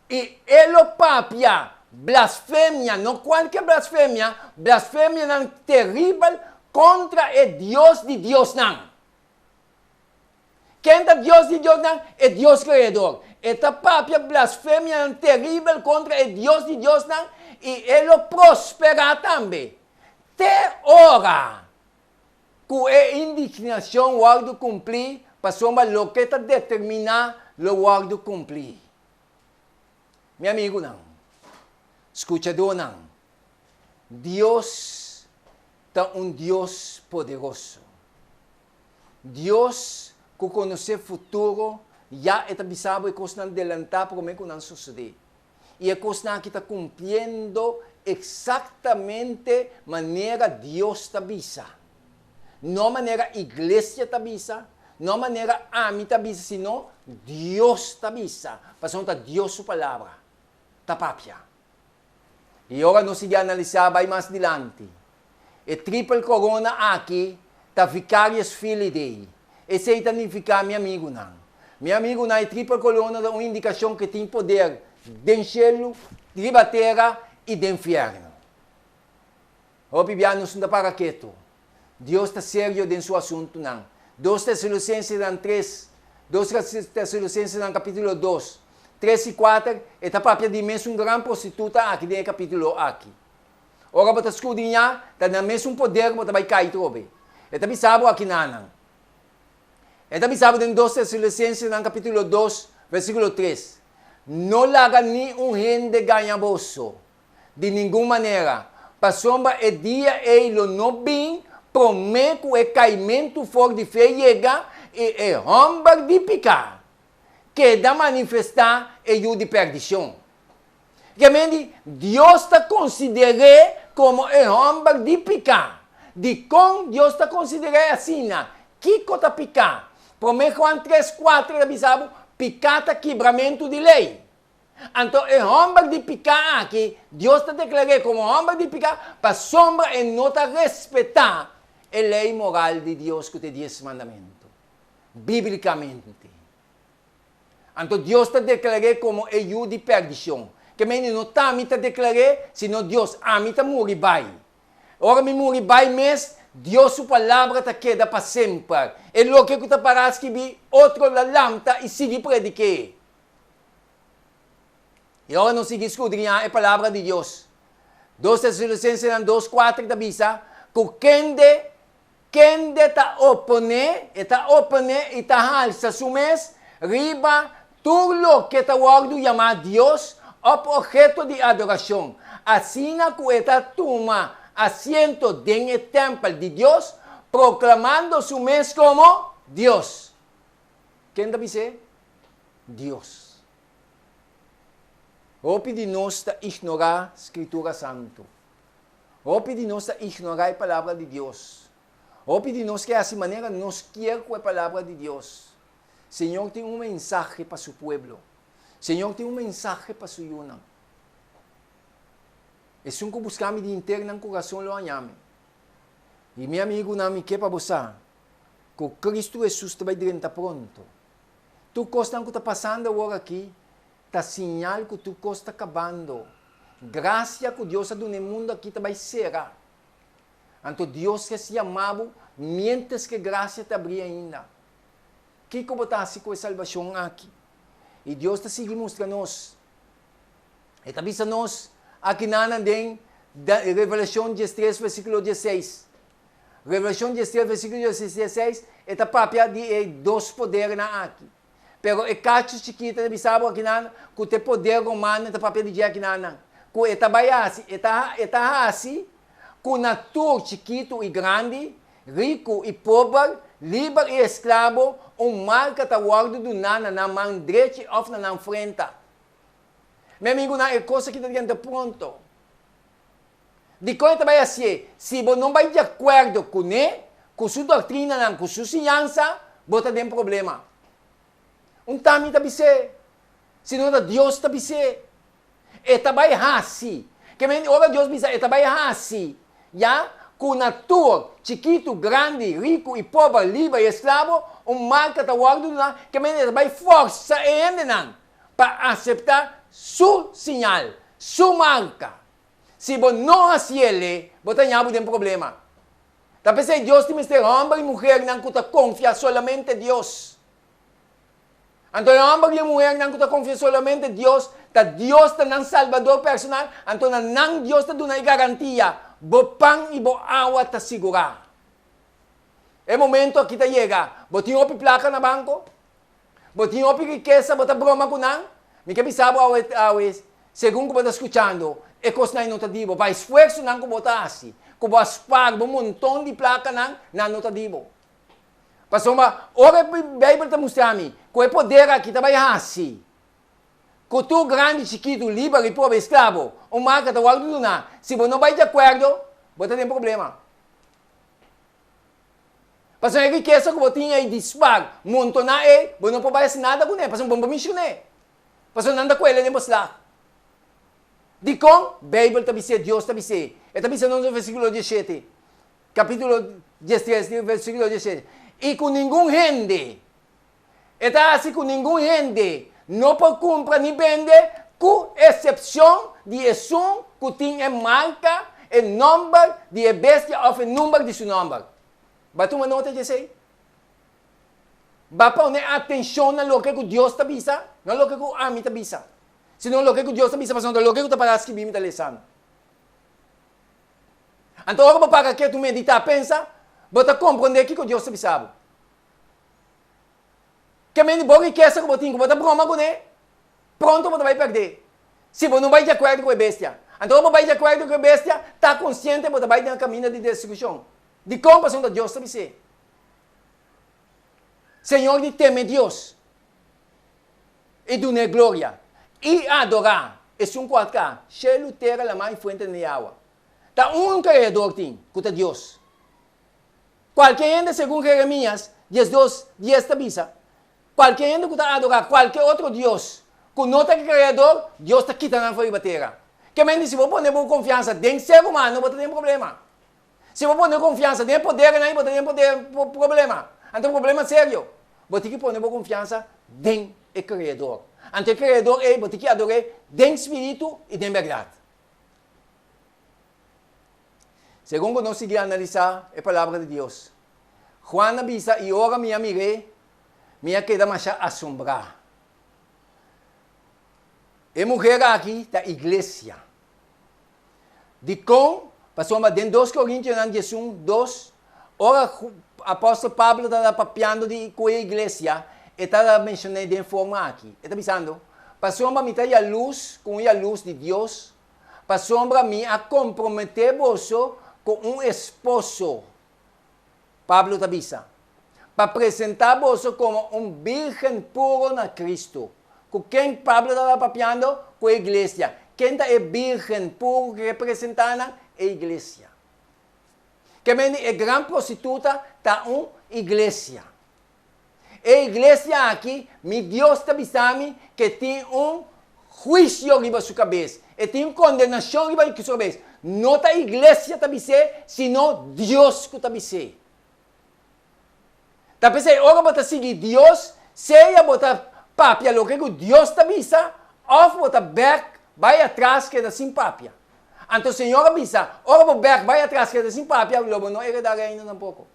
E ele papia, blasfêmia, não qualquer blasfêmia não terrível contra o Deus de Deus não. Quem é Deus de Deus não? É Deus Criador. Esta papia, blasfêmia não terrível contra o Deus de Deus não. E ele prospera também. Até hora que a indignação guarda cumprir, passou uma loqueta determinar o guarda cumprir. Meu amigo, não. Escuchador, não. Deus é Deus poderoso. Deus que conhece o futuro, já está avisado e coisa não adelantar para como não suceder. E a coisa que está cumprindo exatamente maneira Deus te avisa. Não maneira a igreja te avisa, não maneira a mim te avisa, senão Deus te avisa. Porque Deus sua palavra, te papia. E agora nós vamos analisar mais adiante. E triple corona aqui, está vicários filho dele. Esse aí significa meu amigo não. Meu amigo não é triple corona, é uma indicação que tem poder do cielo, da terra e do inferno. O Bibianos não para quieto. Deus está sério em seu assunto não. 2 Tessalonicenses 3, 2 Tessalonicenses capítulo 2, 3 e 4, está para de mesmo grande prostituta aqui no capítulo aqui. Ora, para escudrinhar, está no mesmo poder que vai cair trobe. Está bisabo aqui não. Está bisabo em 2 Tessalonicenses capítulo 2, Versículo 3. No la haga ni un gente ganhaboso, de nenhuma maneira. Para sombra e dia ele não bem, promete que o caimento for de fé chega e é romba de picar. Que dá manifestar e o de perdição. Realmente, Deus está considerando como é romba de picar. De com Deus está considerando assim, que cota picar. Promete Juan 3:4, avisava, picata quebramento de lei. Então, é romba de picar aqui, Deus está declarando como romba de picar, para sombra e nota respeitar a lei moral de Deus que tem 10 mandamentos, biblicamente. Então, Deus está declarando como eu de perdição. Que me não está me declarando, senão Deus, me está morrer vai. Ora me morrer vai, mas Deus, sua palavra está queda para sempre. E lo que está para escrever, outro la lâmpada e seguir predicar. E agora não seguir escudrinhar a palavra de Deus. 2 Tessalonicenses 2:4 da Bisa, que quem está opone e está alça sumes, riba, tudo que está guardo chamar Deus, objeto de adoração. Assim que está toma assento dentro do templo de Deus, proclamando su mes como Deus. Quem deve ser? Deus. O de nós ignorar a Escritura Santa. O de nós ignorar a palavra de Deus. O de nós que assim maneira nós queremos a palavra de Deus. Senhor tem um mensagem para seu povo. Senhor tem um mensagem para sua yunang. É um que buscamos de interno no coração lo anyame. E meu amigo nami que para você, que Cristo Jesus vai direita pronto. Tu costa que está passando agora aqui, tá sinal que tu costa acabando. Graça que Deus ha dado no mundo aqui vai ser. Então Deus que se amava, mientras que graça te abria ainda. Que como está assim com a salvação aqui? E Deus está seguindo mostrando-nos. E está avisando-nos aqui na Revelação 13, versículo 16. Revelação 13, versículo 16, está própria de dois poderes aqui. Pero e cacho chiquita de bisabo aqui na, que tem poder romano está própria de aqui na. Que está baiasi, está assim, com natura chiquito e grande, rico e pobre, livre e escravo, mal que está guardado do nana na mão direita ou na mão frente. Meu amigo, é coisa que está dentro pronto. De coisa vai assim, se você não vai de acordo com ele, com sua doutrina, com sua ciência, você tem problema. Tami está ser, senão Deus está ser. E vai assim. Que ora Deus bisa, e vai assim. Já, com natura, chiquito, grande, rico e pobre, livre e escravo, mal que está guardado, que vai força ainda para aceitar sua sinal, sua marca. Se você não assim ele, você tem um problema. Talvez Deus tem que homem e mulher que confia solamente em Deus. Então, homem e mulher que confia solamente em Deus, Deus está no salvador personal, então não Deus está dando garantia, bo pão e bo água está segurar. É momento que chega, você tem uma placa na banco, você tem uma riqueza, você broma com não, me que sabe segundo que você está escutando, é coisa não está divo, vai esforço não que você assim, que você paga um montão de placa não está divo. Pastor, ora a Bíblia está mostrando que o poder aqui também é assim. Que tu grande, chiquito, livre, pobre, escravo, marca está guardando na. Se você não vai de acordo, você tem problema. Pastor, a riqueza que você tem aí disparo, montona aí, você não pode fazer nada com ele, pastor, não pode mexer com ele. Pastor, não dá com ele, nem você lá. De com, Bíblia está dizendo, Deus está dizendo. Está dizendo no versículo 17, capítulo 13, versículo 17. E com nenhum gente, está assim com nenhum gente, não pode comprar nem vender, com exceção de Jesus que tem marca, o número de bestia ou o número de seu nome. Vai uma nota de sei? Vai poner atenção no que Deus está dizendo, não no que a mim está dizendo. Senão no que Deus está dizendo, mas no que está para escrever, me está lendo. Então, agora para que tu meditar, pensa, você compreender o que Deus está dizendo. Que a boa riqueza que você tem, que você broma com ele, pronto você vai perder. Se você não vai de acordo com a bestia. Então, você vai de acordo com a bestia, está consciente, você vai no caminho de destruição. De compaixão de Deus também ser. Senhor, de temer Deus. E dar glória. E adorar. Esse qualquer. Cheio terra, a mais fuente de água. Tá criador tem, que é Deus. Qualquer ende, segundo Jeremias, 12, 10 avisa. Qualquer ende que está adorar qualquer outro Deus, que não é criador, Deus está quitando a terra. Que menos se você pôr confiança dentro do ser humano, você tem problema. Se você pôr confiança dentro do poder, você tem problema. Então, problema é sério. Você tem que pôr confiança dentro do Criador. Então, o Criador você tem que adorar dentro do Espírito e dentro da verdade. Segundo nós seguimos a analisar a palavra de Deus, Juan avisa e ora me mirei, me queda mais assombrar. A mulher aqui da igreja. De com, passou dentro 2 Coríntios, 2, ora o apóstolo Pablo está papiando com a igreja, e está mencionando de forma aqui. Está avisando, passou a me a luz, com a luz de Deus, passou a me a comprometer-vos com esposo. Pablo te avisa, para apresentar-vos como virgem puro na Cristo. Com quem Pablo estava papiando? Com a igreja. Quem é virgem puro representando a igreja? Que a grande prostituta está uma igreja. A igreja aqui, Deus está avisando que tem juízo sobre sua cabeça. E tem condenação sobre sua cabeça. Não a igreja está avisando, sino Deus que está avisando. Está pensando, ora você seguir Deus, seja você papia lo que Deus te avisa, ou você vai atrás que é sem papia. Então o Senhor avisa, ora você vai atrás que é sem papia, logo não heredará ainda tampouco.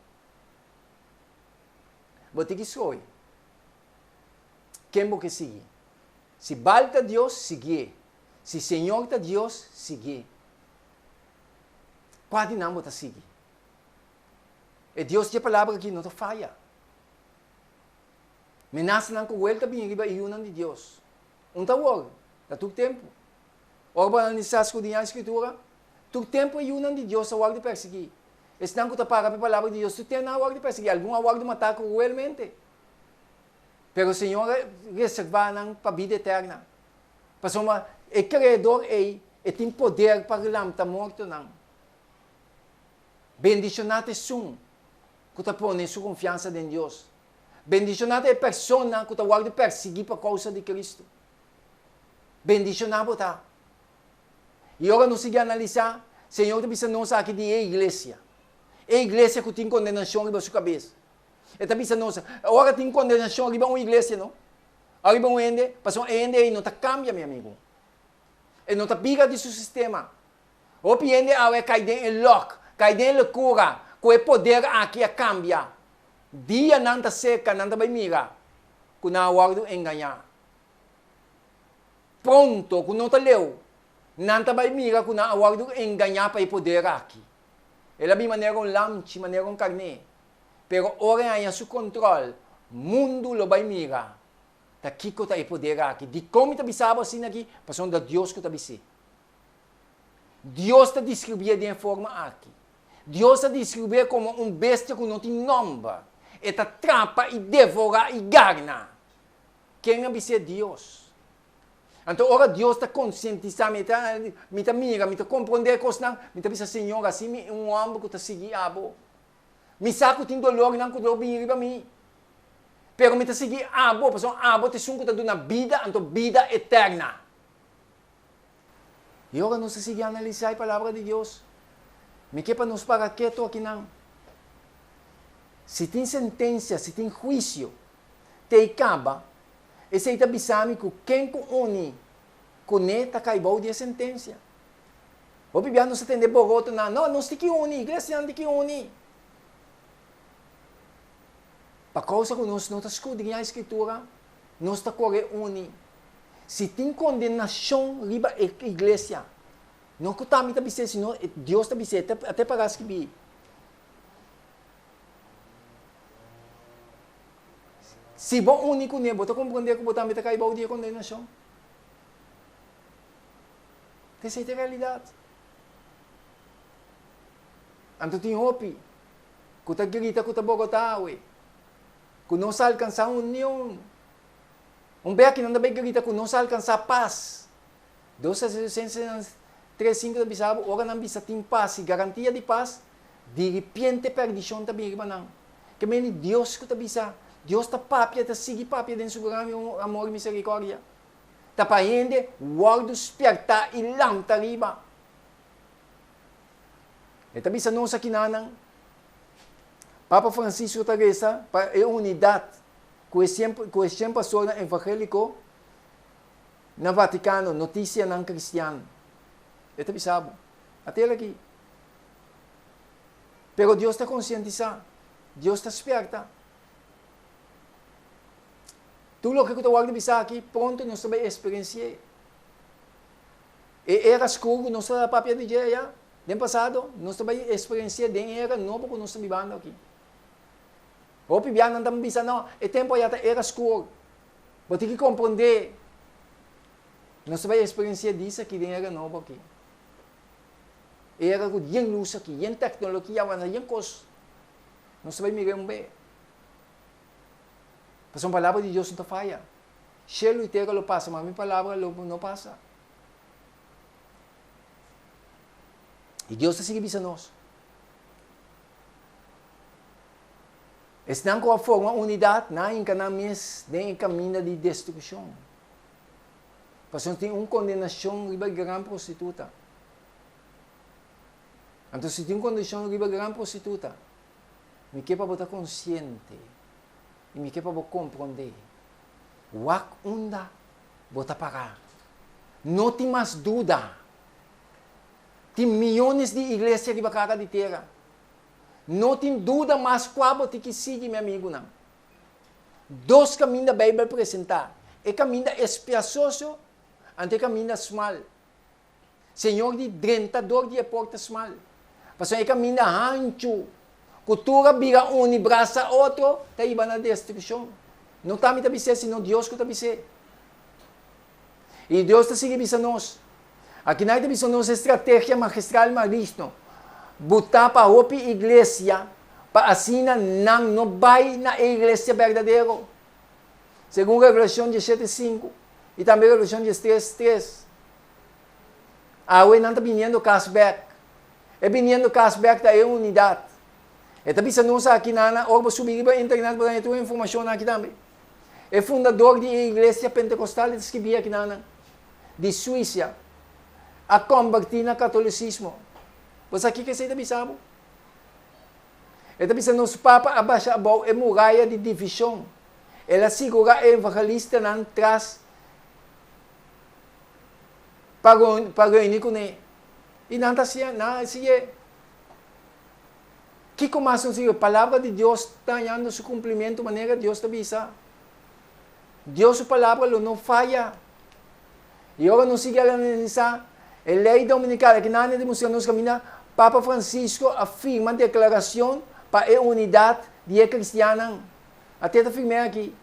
Você tem que escolher. Quem você seguir? Se balta Deus, seguir. Se Senhor está Deus, seguir. Quase não você seguir. E Deus tem a palavra que não te falha. Menaça não com o ele também riba e de Deus. Tawag, da todo tempo. Ora para analisar a escritura, todo tempo é de Deus a wag de perseguir. Esse não que para a palavra de Deus, tu tem a wag de perseguir, algum a wag de matar cruelmente. Pero o Senhor reserva para a vida eterna. Para soma, o Criador tem poder para lançar morto não. Bendicionate sum, que tu põe sua confiança em Deus. Bendicionate a pessoa que está de perseguir por causa de Cristo. Bendicionado está. E agora nós seguimos a analisar, Senhor, te nós aqui de igreja. A igreja que tem condenação sobre a sua cabeça. E te nós, agora tem condenação sobre uma igreja, não? Arriba um ende, passou um ende e não te cambia, meu amigo. E não te pica de seu sistema. O ende cai dentro em lock, cai dentro em loucura, com o poder aqui a cambiar. Dia não está seca, não está bem mira, que não há enganar. Pronto, que não está leu, não está bem mira, que não há enganar para o poder aqui. Ela é maneira um lanche, maneira um carne. Pero ora aí a seu controle, mundo lo vai mira. Tá aqui que está o poder aqui. De como está bisaba assim aqui, passando de Deus que está bisando. Deus está descrevendo de forma aqui. Deus está descrevendo como bestia que não tem nome. E te atrapa e devora e ganha. Quem é Deus? Então, ora Deus está conscientizando, me mira, me compreender coisas, me está Senhor, assim, homem que está seguindo, abo. Me saco tem dolor, não que dolor vem para mim. Pero me está seguindo, abo, porque abo te sungo está dando vida, então vida eterna. E agora nós seguimos a analisar a palavra de Deus. Me quer para nos parar quieto aqui não. Se tem sentença, se tem juízo, te acaba, esse está avisando que quem une, conecta caibou de sentença. O Bíblia não se atende por outro, não, nós temos que unir, a igreja não tem que unir. Por causa que nós não escudamos a escritura, nós estamos correndo unir. Se tem condenação riba a igreja, não que está me senão Deus está dizendo, até para escrever. Se bo único niya, bota compreender que bota meta kaibaw dia condenação. Essa é a realidade. Anto tem hopi, que ta grita que ta Bogotá, que não se alcança a união. Bem que não dá bem grita que não se alcança a paz. 3:5 da bisabo, ora não bisa tem paz e garantia de paz, de repente perdição também, irmão. Que meni Deus que ta bisa, Deus ta papia, ta sigue papia dentro do programa amor e misericórdia. Ta paende, guarda despertar e lanta riba. E ta bisa nós aqui nanang, Papa Francisco ta reza, para a unidade, com esse pastor evangélico, na Vaticano, notícia ng Cristiano. Ito bisabo. Até aqui. Pero Deus está conscientizado. Deus está esperta. Tudo o que eu estou falando aqui, pronto, nós também experienciamos. E era escuro, nós estamos na papia de dia, no passado, nós também experienciamos, era novo que nós estamos vivendo aqui. O pibian não estamos pensando, não, o tempo já era escuro. Você tem que compreender. Nós também experienciamos disso aqui, era novo aqui. Era com yang luz aqui, yang tecnologia, yang coisa. Nós também miramos bem. Mas a palavra de Deus não falha. Cielo e terra lo passa, mas a minha palavra não passa. E Deus está seguindo a nós. Estão com a forma unidade, não encanamos, nem caminho de destruição. Mas nós temos uma condenação riba grande prostituta. Então, se tem uma condenação riba grande prostituta, me quer para botar consciente. E me quer para compreender. Wak unda, bota parar. Não tem mais dúvida. Tem milhões de igrejas riba cara de terra. Não tem dúvida mais qual você que siga, meu amigo, não. Dois caminhos da Bíblia apresentar. O caminho da expiação e o caminho da mal. Senhor de drentador de portas mal. Mas o caminho da rancho. Cultura vira um e braça outro, está indo na destruição. Não está me tabicando, senão Deus que está tabicando. E Deus está seguindo a nós. Aqui não está a nossa estratégia magistral maligno. Botar para a igreja, para assim não vai na igreja verdadeira. Segundo a Revelação 17:5 e também a Revelação 13:3. A não está vindo cashback. É vindo cashback da unidade. E também se nós aqui na hora subir para a internet para ter informação aqui também. É fundador da igreja pentecostal que escrevia aqui na de Suíça a convertir no catolicismo. Você aqui que você também sabe? E também se nosso Papa abaixa a boa é muralha de divisão. Ela segura o evangelista não traz para reunir com ele. E não está assim. Que começa a palavra de Deus está dando seu cumprimento de maneira que Deus te avisa. Deus, a palavra, não falha. E agora não sigue a analisar. A lei dominical, que não é demonstração, nós caminhamos. Papa Francisco afirma a declaração para a unidade de cristiana. Até está afirmando aqui.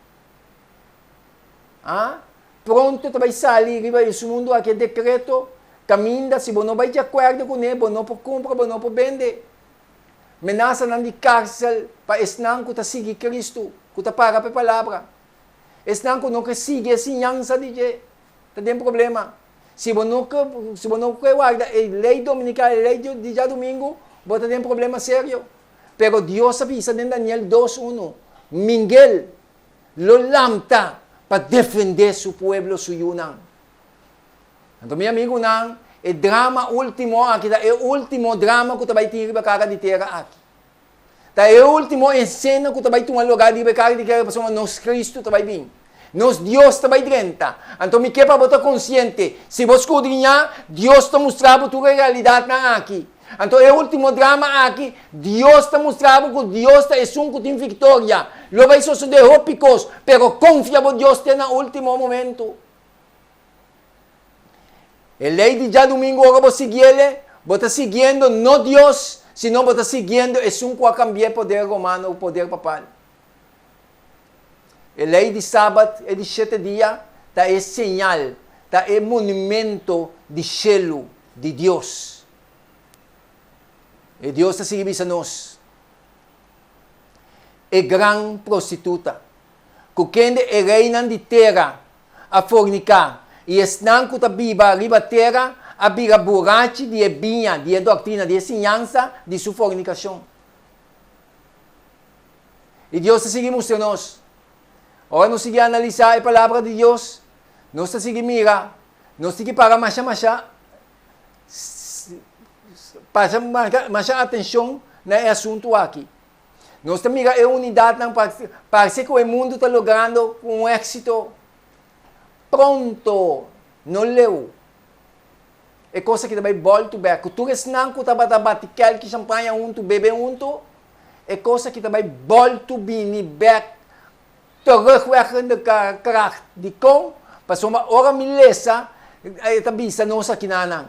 Pronto, vai sair desse mundo aqui decreto. Caminha, se você não vai de acordo com ele, você não pode comprar, você não pode vender. Menasa nang di cárcel para esnang ko ta sige Cristo, ko ta para pa palavra. Esnang ko no ka sige sinyansa di je. Ta tem problema. Se você não guarda a lei dominical, a lei de dia domingo, você tem problema sério. Pero Deus avisa em Daniel 2:1, Miguel lo lamta para defender seu povo, seu yunang. Então, meu amigo, nang, o drama último aqui, é o último drama que você vai ter para de terra aqui. É o último cena que você vai ter um lugar de cara de terra para nós Cristo vai vir. Nós Deus vai drenta. Então, me quer para você consciente. Se você escudrinhar, Deus te mostrava a tua realidade aqui. Então, é o último drama aqui. Deus te mostrava que Deus é um que tem vitória. Lo vai suceder ópicos, pero confia que Deus tem no último momento. A lei de dia domingo, agora você segue ele, você está seguindo não Deus, senão você está seguindo é um que vai cambiar o poder romano, o poder papal. A lei de sábado é de 7 dias, tá é señal, tá é monumento de cielo de Deus. E Deus está seguindo a nós. É gran prostituta. Kukende é reina de terra a fornicar. E estão com a biba riba terra a biga borracha de vinha, de doutrina, de ensinança, de sua fornicação. E Deus está seguindo a nós. Ora, nós seguimos analisar a palavra de Deus. Nós seguimos mirar. Nós seguimos para mais atenção no assunto aqui. Nós temos que a unidade para que o mundo está logrando um êxito pronto. Não leu. É coisa que também volta bem. Cultura não que está batendo que champanhe junto, beber junto. É coisa que também volta bem. Terugwerkende kracht die kom, pas uma hora milesa, tabisa nossa aqui nanang.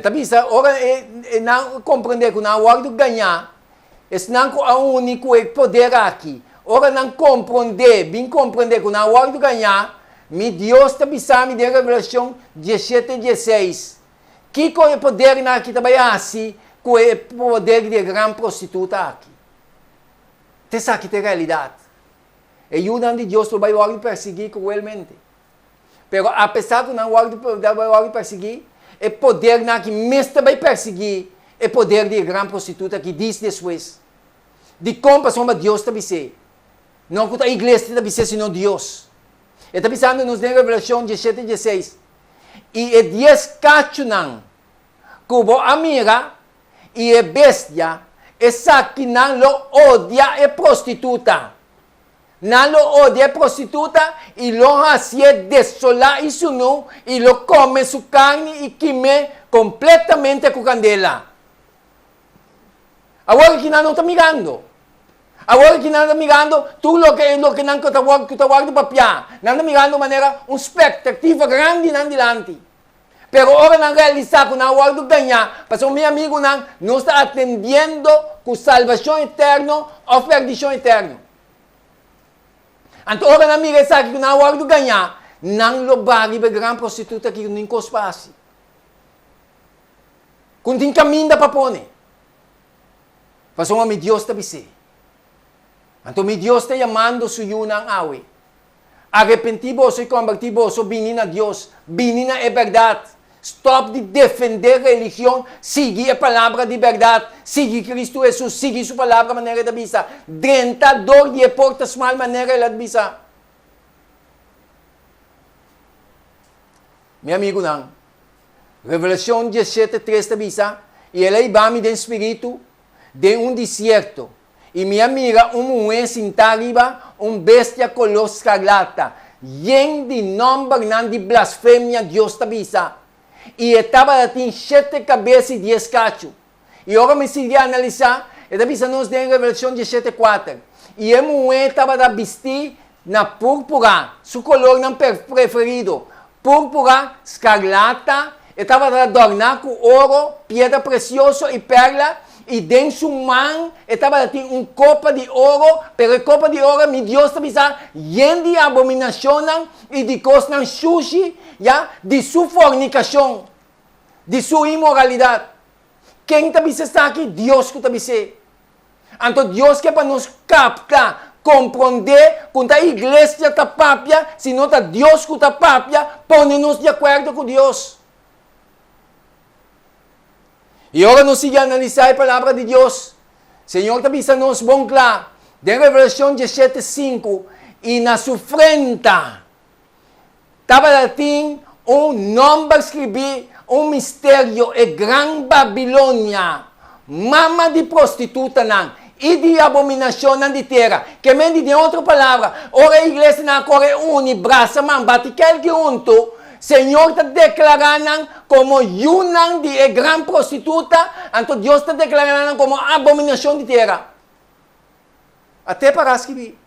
Tabisa hora não compreender que na hora de ganhar, esse não é o único poder aqui. Hora não compreender, bem compreender que na hora de ganhar, me Deus tabisa me deu revelação 17 16. Que é o poder na aqui também assim, que é o poder de grande prostituta aqui. Essa aqui é a realidade. E ayudan de Deus vai perseguir cruelmente. Pero apesar de não vai perseguir, é poder na que mesmo vai perseguir, é poder de grande prostituta que diz depois. De como a Deus está dizendo. Não que a igreja está dizendo, senão Deus. E está dizendo nos Revelação 17 e 16. E é 10 cachos que a mira e é bestia, essa que não lo odia é prostituta. Não lo odia prostituta e lo hace desolar isso não e lo come sua carne e queime completamente com candela. Agora que não está mirando. Agora que não está mirando, tudo o que não está guardando papel. Não está mirando de maneira uma expectativa grande não dilante. Pero ora não realizar com não guardo ganhar, porque o meu amigo não está atendendo com salvação eterna ou perdição eterna. Então, ora na minha sabe que na hora de ganhar, não lobari a grande prostituta que não cospasse. Quando tem caminho para pôr. Mas o meu Deus está dizendo. Então, meu Deus está chamando o seu nang awe. Arrepentido e convertido, vinin a Deus. Vinin é verdade. Stop de defender a religião, siga a palavra de verdade, siga Cristo Jesus, siga sua palavra maneira de bisa. Drentador de portas mal maneira de bisa. Meu amigo não. Revelação 17:3 de bisa, e ele vai me de espírito de deserto. E minha amiga, mulher sentada arriba, bestia color escarlata, lleno de nome de blasfêmia, Deus te bisa. E estava em 7 cabeças e 10 cachos. E agora me segui a analisar, e está pensando nos em Revelação 17:4. E a mulher estava a vestir na púrpura, seu color não preferido. Púrpura, escarlata, estava a adornar com ouro, pedra preciosa e perla. E dentro de sua mão estava um copo de ouro, pero o copo de ouro, meu Deus está pensando, lleno de abominação e de coisas sushi, de sua fornicação, de sua imoralidade. Quem está pensando aqui? Deus que está pensando. Então, Deus quer para nos captar, compreender, quando a igreja está papia, se não está Deus que está papia, põe-nos de acordo com Deus. E agora nós seguimos a analisar a palavra de Deus. Senhor está pensando-nos bom claro. De Revelação 17:5. E na sua frente estava nome escrito, mistério, é Gran Babilônia. Mama de prostituta não. E de abominação não de terra. Que me de outra palavra. Ora a igreja não corre braça, man, bate aquele junto. Senhor está declarando como uma de grande prostituta, então Deus está declarando como abominação de terra. Até para escrever.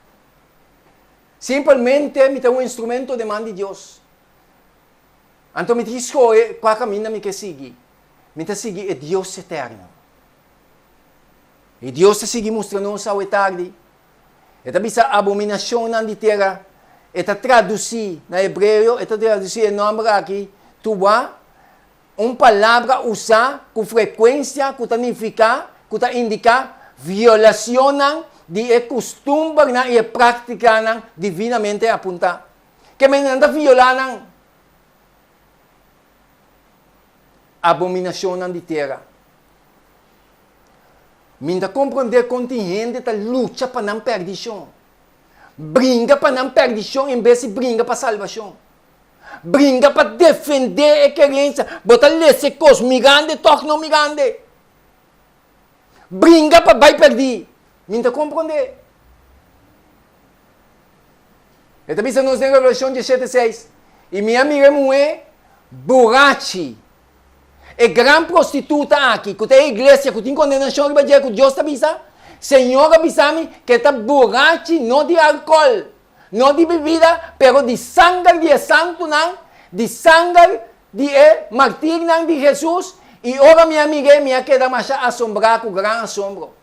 Simplesmente me tem um instrumento de mão de Deus. Então me diz qual caminho me quer seguir. Me quer seguir é Deus eterno. E Deus está seguindo mostrando-nos ao tarde. Esta bisa abominação na terra. Esta traduzir na hebreu, esta traduzir em nome aqui, tuba, palavra usar com frequência, que significa, que indica violação de costumbre na e prática na divinamente apunta. Que me nanda violar abominação na terra. Minta compreender contingente ta luta para não perdição. Brinca para não perdição em vez de brinca para salvação. Brinca para defender a querência. Bota lesse cos migande, toque não migande. Brinca para vai perder. Minta compreender. Esta vez nós temos Revelação 17:6. E minha amiga mulher, borrachi. É grande prostituta aqui, que tem igreja, que tem condenação, que Deus te avisa. Senhor avisa-me que está borracho, não de álcool, não de bebida, pero de sangue de santo, de sangue de martírio de Jesus. E ora, minha amiga, minha queda mais assombrar com grande assombro.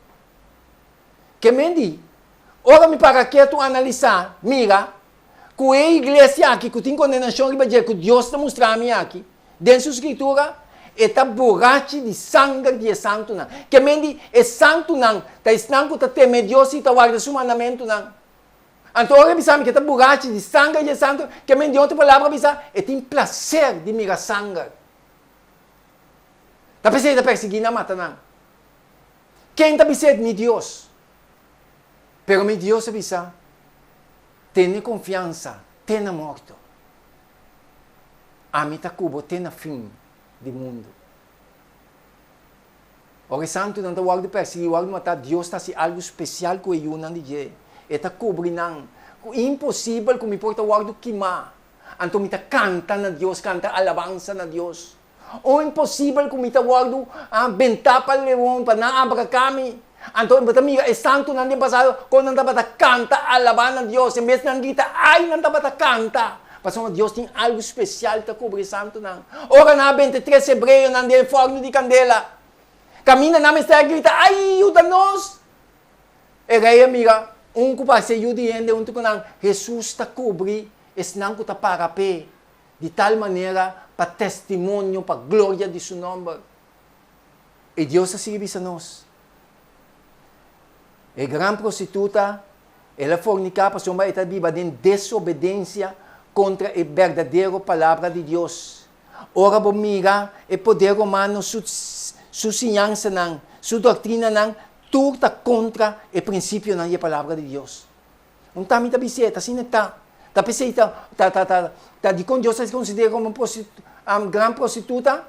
Que me diz? Ora, me para que tu analisar, mira, que a igreja aqui, que tem condenação, que Deus te mostrar-me aqui, dentro da escritura, está borracho de sangue de santo não. Que mendi é santo não. Tá estanco tá teme Deus e tá guarda seu mandamento não. Então agora pensamos que está borracho de sangue de santo. Que mendi outra palavra pensar é tem prazer de mirar sangue. Tá pensando tá perseguindo a mata não. Quem tá pensando mi Deus? Pero mi Deus avisa. Tenha confiança, tenha morto. A mim tá cubo, tenha fim do mundo. O santo não está guardando perseguir, guardando matar. Deus está se algo especial com ele não diz. Está cobrindo. Impossível que me porta guardo queimar. Então me canta na Deus, canta alabança na Deus. Ou impossível que me guardo bentar para leão para não abra caminho. Então me é santo não tem passado quando não está canta alabança na Deus. Em vez de não grita, ai não está canta. Pastor, Deus tem algo especial para cobrir santo não. Ora na 23 Hebreu não tem forno de candela. Camina na mesa grita, ai, ajuda-nos. E aí, amiga, que vai ser ajudiante, que não, Jesus está cobrir, esse não que está para pé, de tal maneira, para testemunho, para glória de seu nome. E Deus está servindo a nós. E grande prostituta, ela fornica, pastor, ela está viva em desobediência contra a verdadeira palavra de Deus. Ora, vamos mirar o poder romano, sua ciência, sua doutrina, tudo está contra o princípio da palavra de Deus. Não está muito biseta, assim não está. Está de com Deus se considera como uma grande prostituta,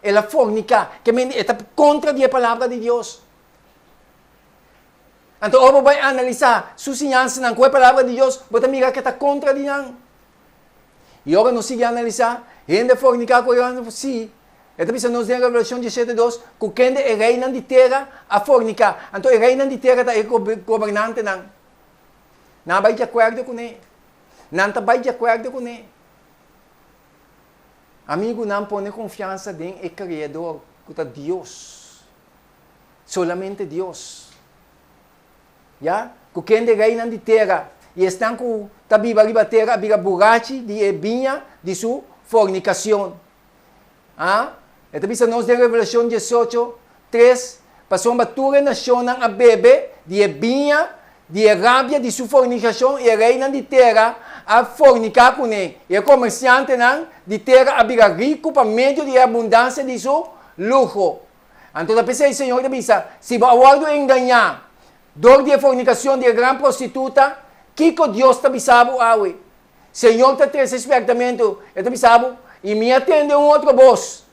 ela fornica, que está contra a palavra de Deus. Então, ora, vai analisar sua ciência com a palavra de Deus, você mirar que está contra de não. E agora nós seguimos a analisar, gente fornicar com ele, sim. Então, nós temos a Revelação 17:2, que quem é reina de terra a fornicar. Então, a reina de terra é governante não. Não vai de acordo com ele. Não vai de acordo com ele. Amigo, não põe confiança em Criador, que é Deus. Solamente Deus. Já? Que quem é reina de terra e estão com a viva terra, viva borracha de vinha de sua fornicação. Então, nós temos Revelação 18:3, passou uma tua nação a bebe de vinha, de rábia de sua fornicação e a reina de terra a fornicar com ele. E o comerciante de terra a viva rico para meio de abundância de seu luxo. Então, a pessoa, Senhor, se vai aguardo enganar, dor de fornicação de grande prostituta, que Deus te avisava hoje. Senhor te traz espertamento, eu te avisava, e me atende outro voz.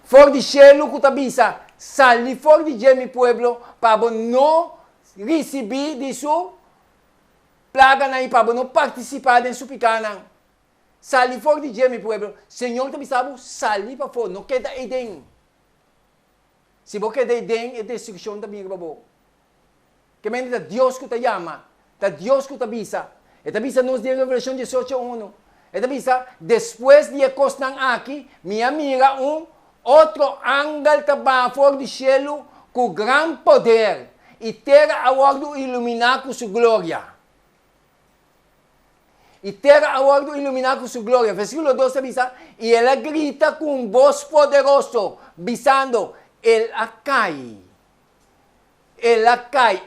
For de cielo que te avisa, sali for de mi pueblo, para não receber de sua plaga, para não participar de sua picana. Sali for de mi pueblo. Senhor te avisava, sali para fora, não queda Eden. Se você queda Eden, é destruição da minha babô. Que mente Deus que te chama. Da Deus que te avisa. E te avisa nos de Revelação 18:1. E te avisa, depois de acostar aqui, minha amiga, outro ángel estava fora do cielo com grande poder. y terra aguardo iluminar con su gloria. Y terra aguardo iluminar con su gloria. Versículo 12 dice, y él grita con voz poderoso, visando, el acai,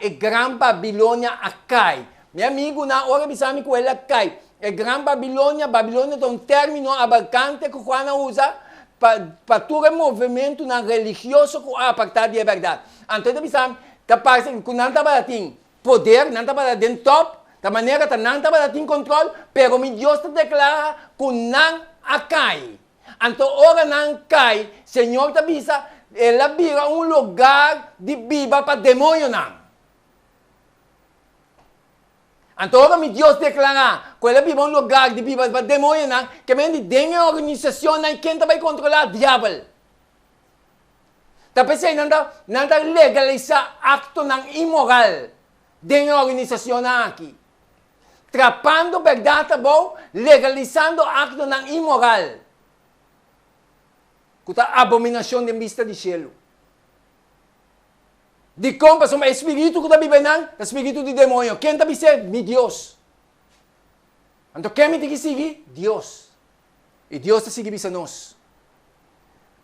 el gran Babilonia acai. Mi amigo, na hora bisami com el acai. El gran Babilonia é um término abarcante que Juan usa para todo o movimento religioso que a partir da verdade. Então, bisami, tá parecendo que não estava tendo poder, não estava dentro top, da maneira que não estava tendo controle, pero mi Deus te declara que não acai. Então, ora não cai, Senhor te avisa, ela vira lugar de viva para demônio não. Então, ora mi Deus declara que ela viva lugar de viva para demônio não, que vem de dentro da organização não quem vai controlar o diabo. Tá pensando não legalizar acto não imoral dentro da organização aqui. Trapando verdade bom, legalizando acto não imoral. Que a abominação de vista de cielo. De como o espírito que está vivendo, o espírito de demônio. Quem está vivendo? Mi Deus. Então, quem me tem que seguir? Deus. E Deus está seguindo nós.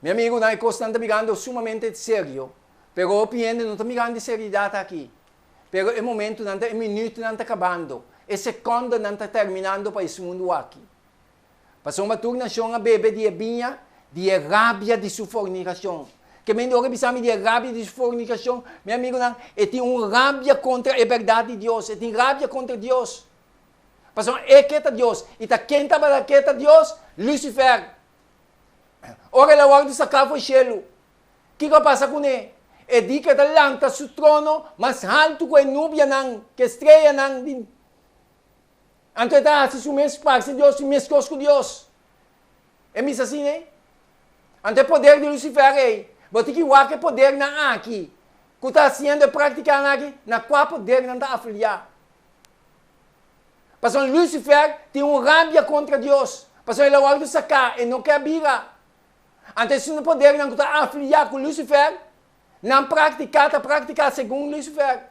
Meu amigo, não é coisa que está mirando sumamente sério. Pero o cliente não está mirando de seriedade aqui. Pero o momento, o minuto não está acabando. O segundo não está terminando para esse mundo aqui. Passou uma turnação a bebê de vinha, de rábia de sua fornicação. Que me deu que de rábia de sua fornicação, meu amigo, não, e tem rábia contra a verdade de Deus, e tem rábia contra Deus. Passou é que está Deus, e está quem está para que está Deus? Lucifer. Ora, ele guarda sacar para o cielo. O que vai passar com ele? É de que está lanta seu trono, mais alto que a nuvem, que a estrela, não. Então, está assim, o mesmo espaço de Deus, o mesmo coisa com Deus. É mesmo assim, né? Então, o poder de Lucifer é. Você que o poder não aqui. Que está sendo praticado aqui, na qual poder não está afiliado. Porque Lucifer tem rábia contra Deus. Porque ele guarda sacar e não quer briga. Então, se o poder não está afiliado com Lucifer, não praticar segundo Lucifer.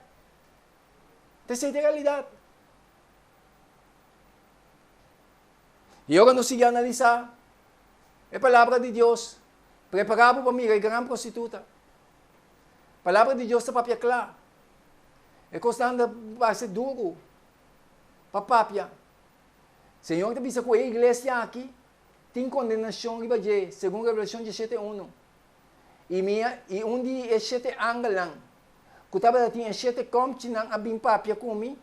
Essa é a realidade. E agora nós seguimos a analisar a palavra de Deus. Preparado para mim, a grande prostituta. A palavra de Deus está para clara. É constante vai ser duro. Para papia. Senhor, te disse que a igreja aqui tem condenação e segundo a Revelação 17:1. E dia 7 angelang. Que estava tinha 7 comtes nang abing papia kumi,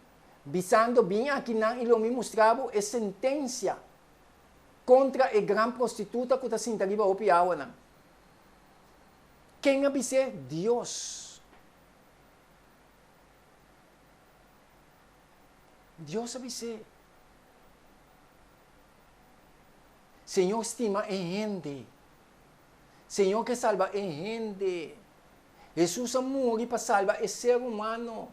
bisando bem aqui nang ilomi mostrava a sentença contra a grande prostituta que está sentando o piawa nang. Quem abise? Deus. Deus abise. Senhor estima em gente. Senhor que salva em gente. Jesus morreu para salvar o ser humano.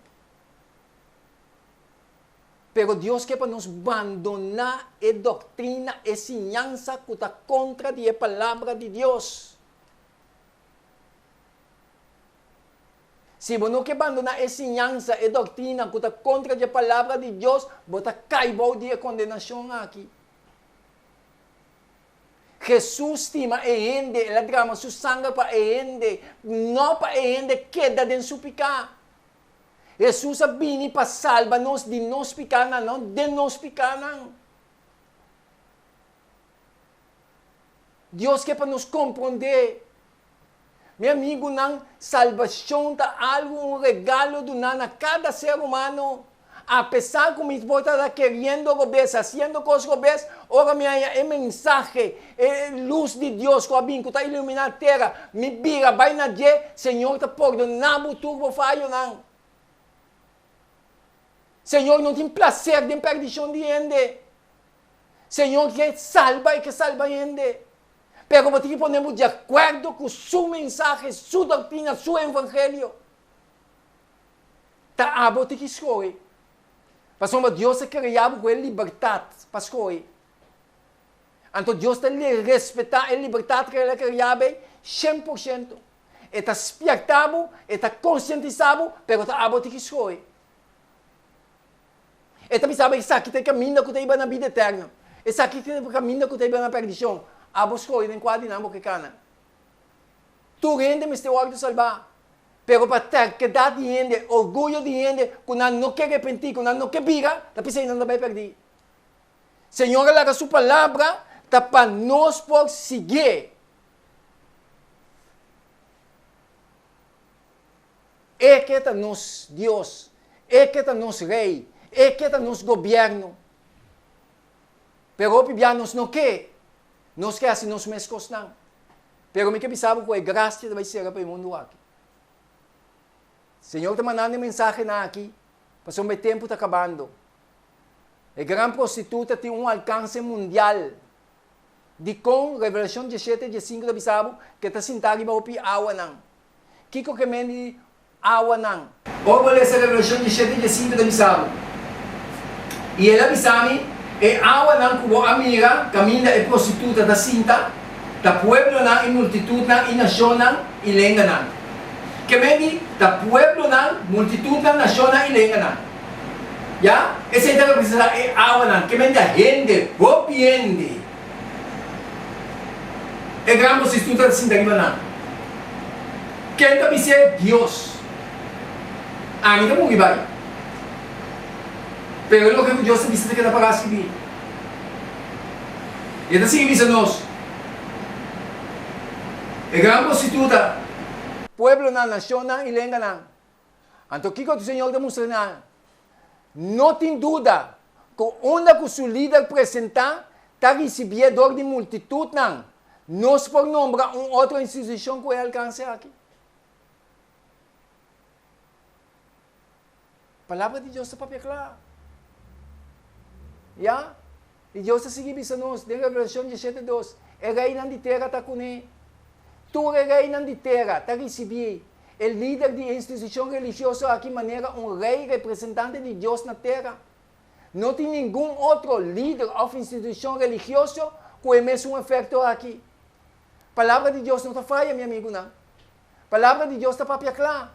Pero Deus quer para nos abandonar a doutrina, a ensinança que está contra a palavra de Deus. Se você não quer abandonar a ensinança, a doutrina que está contra a palavra de Deus, você cai de condenação aqui. Jesus estima a gente, ele derrama seu sangue para a gente, não para a gente queda de seu pecado. Jesus vem para salvar-nos de nós pecar, não de nós pecar. Deus quer para nos compreender. Meu amigo, salvação está algo, regalo do a cada ser humano. Apesar que me está querendo obedecer, haciendo cosas obedecer, ahora me haya el mensaje, luz de Dios que está iluminando la tierra, mi vida va a nadie, Señor, te perdonamos tu fallo, não. Senhor, não tem prazer de perdição de gente. Senhor, que salva e que salva a gente. Pero você tem que ponermos de acordo com seu mensagem, sua doutrina, seu evangelho. Tá, você tem que escolher. Porque Deus é criado com liberdade para escolher. Então Deus tem que respeitar a liberdade que Ele criou 100%. está espiactado, está conscientizado, pero está abo que soy. Está pensando que aqui tem caminho que tem na vida eterna. Esse aqui tem caminho que tem na perdição. Abo escolhe em qual dinamo que cana. Tu rende me este hora de salvar. Pero para ter que dar de gente, orgulho de gente, quando não quer arrepentir, quando não quer virar, está pensando que não vai perder. Senhor, ela sua palavra está para nós por seguir. É que está nos Deus, é que está nos rei, é que está nos governo. Pero o nós não quer, nós quer assim nos mesmos não. Pero me que pensava que a graça vai ser para o mundo aqui. Senhor está mandando mensagem aqui, porque o meu tempo está acabando. A grande prostituta tem alcance mundial. De com Revelação 17 e 15 da Bisabo, que está sentado e vai ouvir água não. Kiko que mende água não. Ou vou ler essa Revelação 17 e 15 da Bisabo. E ela bisami, é água não que vou amiga, caminha é prostituta da cinta, da pueblo não, e multitud não, e nação não, e lenga não. Que mende da pueblo não, multitud não, nação não, e lenga não. Ya, esa es lo que se habla, que mende a gente, copiende. El gran prostituta de Sintaribana. ¿Quién te dice Dios? A mí tampoco iba. Pero lo que Dios te dice que te pagas aquí. Y entonces sigue diciéndonos. El gran prostituta, pueblo na nación y lenga na. Entonces, ¿qué tu Señor te muestra? Não tem dúvida que onde o seu líder apresentar, está recebedor de multitud, não. Nós por nombrar uma outra instituição que ele alcance aqui. A palavra de Deus está para clara. Já? E Deus está seguindo isso nós, de Revelação 17:2. É rei de terra está com ele. Tu é rei de terra, está recebendo. O líder de instituição religiosa aqui maneira rei representante de Deus na terra. Não tem nenhum outro líder ou instituição religiosa com o mesmo efeito aqui. A palavra de Deus não está falha, meu amigo, não. A palavra de Deus está para clara.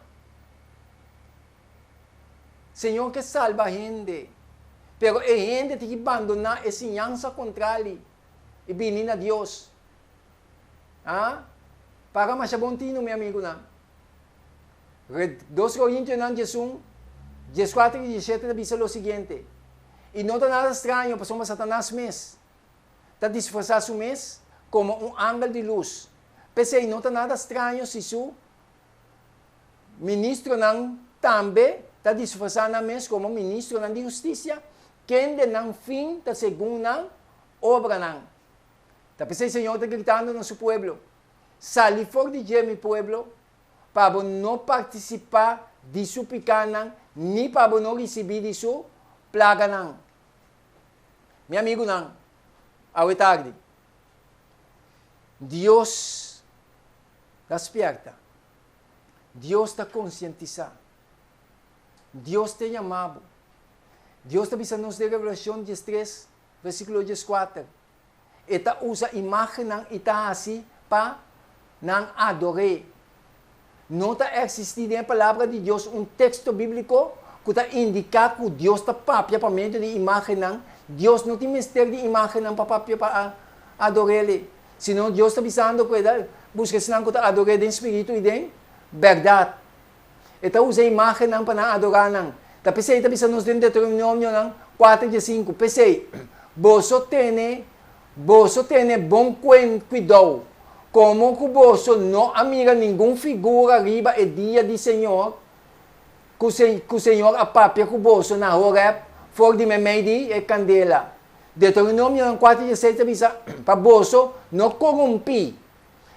Senhor que salva a gente. Pero a gente tem que abandonar a ensinança contrária e vir a Deus. Ah? Para mais abontino, meu amigo, não. 2 Corintios ng 14 y 17 dice lo siguiente. Y no está nada extraño, pues somos Satanás mes. Está disfrazado su mes como un ángel de luz. Pese no está nada extraño si su ministro ng tambe está disfrazado na mes como ministro ng justicia, quien de ng fin ta según ng obra ng. Tapos el Señor está gritando en su pueblo. Salí for de mi pueblo, para não participar de sua pecado, nem para não receber de sua plaga. Meu amigo, não. Ao tarde. Deus despierta. Deus está conscientizado. Deus te chamado. Deus está avisando-nos de Revelação 13, versículo 14. Eta usa imagem e está assim para não adorar. Não está existindo na palavra de Deus um texto bíblico que está indicando que Deus está próprio para meio de imagem. Deus não tem mistério de imagem para adorar Ele. Senão Deus está avisando que busca senão que está adorar em espírito e em verdade. Então usa imagem para adorar. Tapi está avisando em Deuteronômio 4 e 5. Pensei, você tem bom cuidado. Como que você não amiga nenhuma figura arriba o dia do Senhor, que o Senhor apapia com você na hora, for de meio e candela. Deuteronômio 4:17 avisa para você não corromper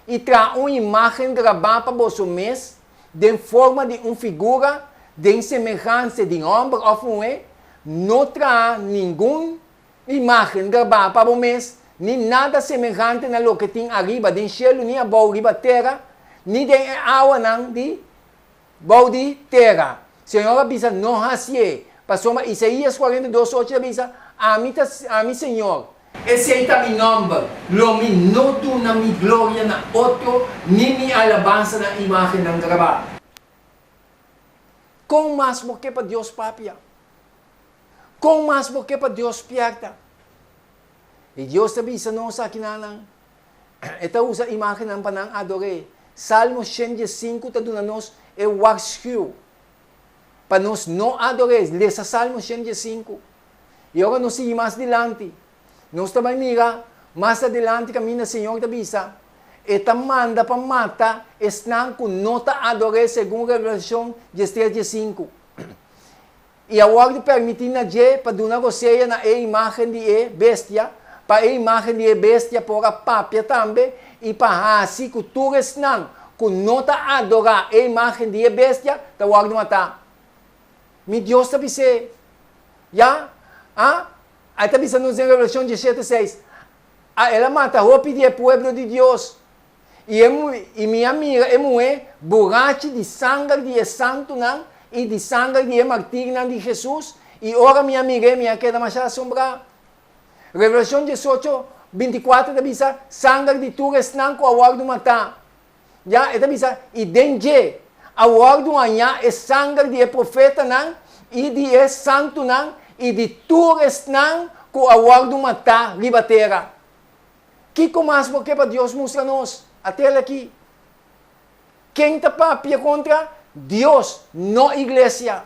e traz uma imagem gravada para você mesmo, de forma de uma figura, de semelhança de homem ou mulher, não traz nenhuma imagem gravada para você mesmo, nem nada semelhante na lo que tem arriba, de cielo, nem abaixo, arriba terra, nem de água, não, de baixo de terra. Senhor avisa, não assim. Passou Isaías 42:8 avisa, a mim, Senhor, Ese es mi nombre, lo minuto na mi gloria na otro, ni mi alabanza na imagen ng grabado. Kung mas mo que para Deus papia. Kung mas mo que para Deus piarta. E Deus sabi sa no sa kinanang, ito usa imagen ng panang adore. Salmo 105 tadunanos e warshu. Panos no adores, le sa Salmo 105. E agora nos sigue mais dilante. Nós também mira, mais adelante caminha Senhor da bisa. Eta manda para mata, esnan com nota adore segundo Revelação 13:5. E agora permitir na je para donar você na imagem de bestia, para a imagem de bestia por a papia também, e para assim que tu esnan com nota adorar a imagem de bestia, tá agora matar. Mi Deus tá bisa. Já? Aí está pensando em Revelação 17:6. Ela mata a roupa de povo de Deus. E minha amiga é borracha de sangue de santo não, e de sangue de martírio de Jesus. E ora minha amiga minha queda mais assombrar. Revelação 18:24 está pensando sangue de tugas não com a guarda matar. Já está pensando e dengue a guarda manhã é sangue de profeta não e de santo não. E de tugas não com a guarda matar ribatera. Que mais porque para Deus mostra-nos até aqui. Quem está papia contra Deus, não igreja.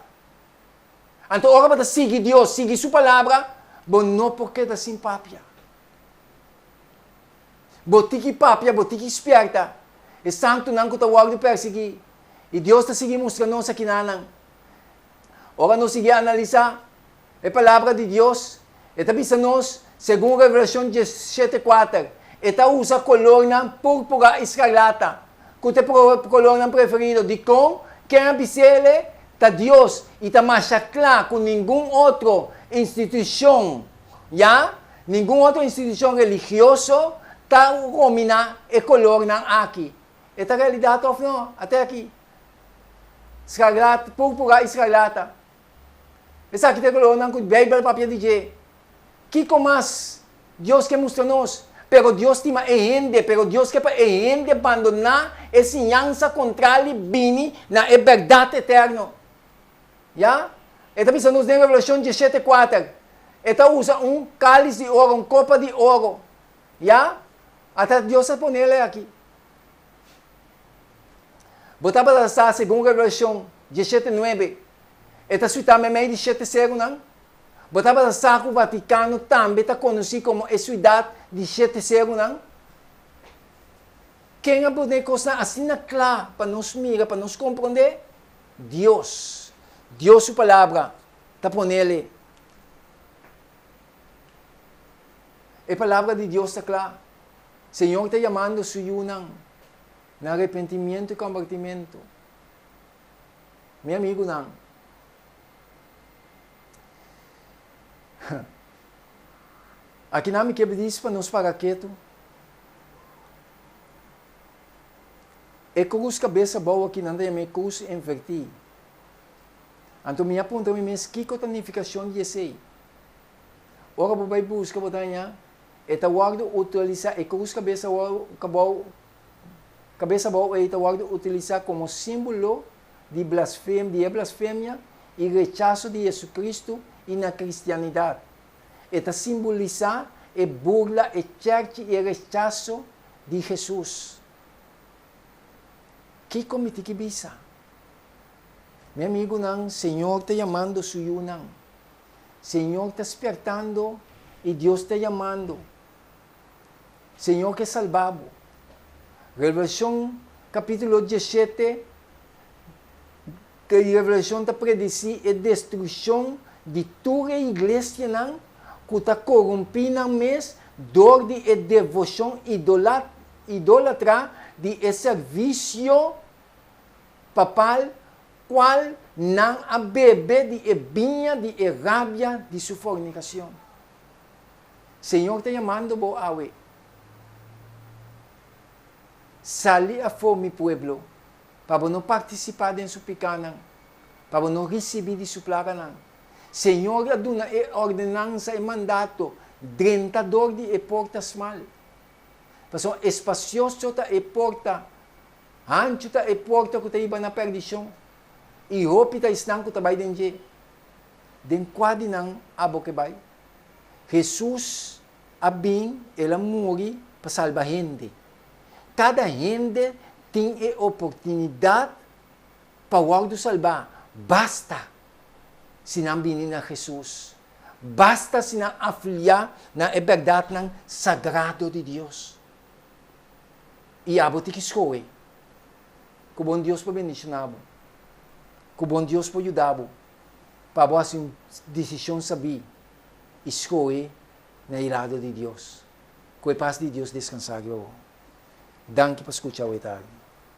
Então, agora para seguir Deus, seguir sua palavra, bom não porque está sem papia. Botiki papia, botiki esperta. E santo não que está guarda perseguir. E Deus está seguindo mostrando-nos aqui na. Agora nós seguimos a analisar a palavra de Deus. Esta bisa-nos, segundo Revelação 17:4, esta usa color ng púrpura escarlata. Kung ito color ng preferido, di kung kaya bisele, ta Dios, e ta masyakla kung ningún otro institusyon, ya? Ningún otro institusyon religioso, ta romina e color ng aki. Esta realidad of no, até aqui. Escarlata, púrpura escarlata. Essa aqui tem color ng Bible papel de que mais Deus que mostrou-nos, pero Deus te maende, pero Deus que maende abandonar essa ensinança contrária bini na verdade eterna. Já? Esta bisa nos em Revelação 17:4. Esta usa cálice de ouro, copa de ouro. Já? Até Deus se põe ele aqui. Botava para sa segundo Revelação 17:9. Esta suíta me meio de 7:0 não? Botava para sa o Vaticano também está conhecido como a cidade de 7:0 não? Quem é poder coisa assim na clara para nos mirar, para nos compreender? Deus. Deus sua palavra está por nele. A palavra de Deus está clara. Senhor está chamando su yunang na arrependimento e convertimento. Meu amigo não. Aqui não me quebra disso para nos parar quieto. É com os cabeça boa que não tem me cruz invertir. Então me aponta me mes que cotanificação de esse. Ora vou vai buscar botanya. Eta guardo utilizar e com os cabeça boa eta guardo utilizar como símbolo de blasfêmia e rechazo de Jesus Cristo e na cristianidade. Eta simboliza e burla e church e rechazo de Jesus. Que comiti que bisa? Meu amigo não, Senhor está chamando suyo não. Senhor está despertando e Deus está chamando. Senhor que salvavo. Revelação capítulo 17, que Revelação está predicir a destruição de toda a igreja não, que está corrompida mes, dor de devoção idólatra de serviço papal, qual não a bebe de vinha de rabia de sua fornicação. Senhor está chamando bo awe. Sali a fome pueblo, para não participar de sua picana, para não receber de sua plaga. Senhor, aduna e ordenança e mandato, drentador de e portas mal. Paso espacioso ta e porta, ancho ta e porta ko ta iba na perdisyon. Ihopi ta isnang ko tabay din je. Den kwadi ng abo kebay. Jesus abing ela muri pa salva gente. Cada gente tem a oportunidade para o salvar. Basta sinambinin na Jesus. Basta sinang afiliar na verdade ng sagrado de Deus. Iabo ti kiskoe. Kubon Deus po bendicionabo. Kubon Deus po yudabo. Para assim decisão saber. Escolhe na irado de Deus. Com a paz de Deus descansar. Danke para escutar o etado.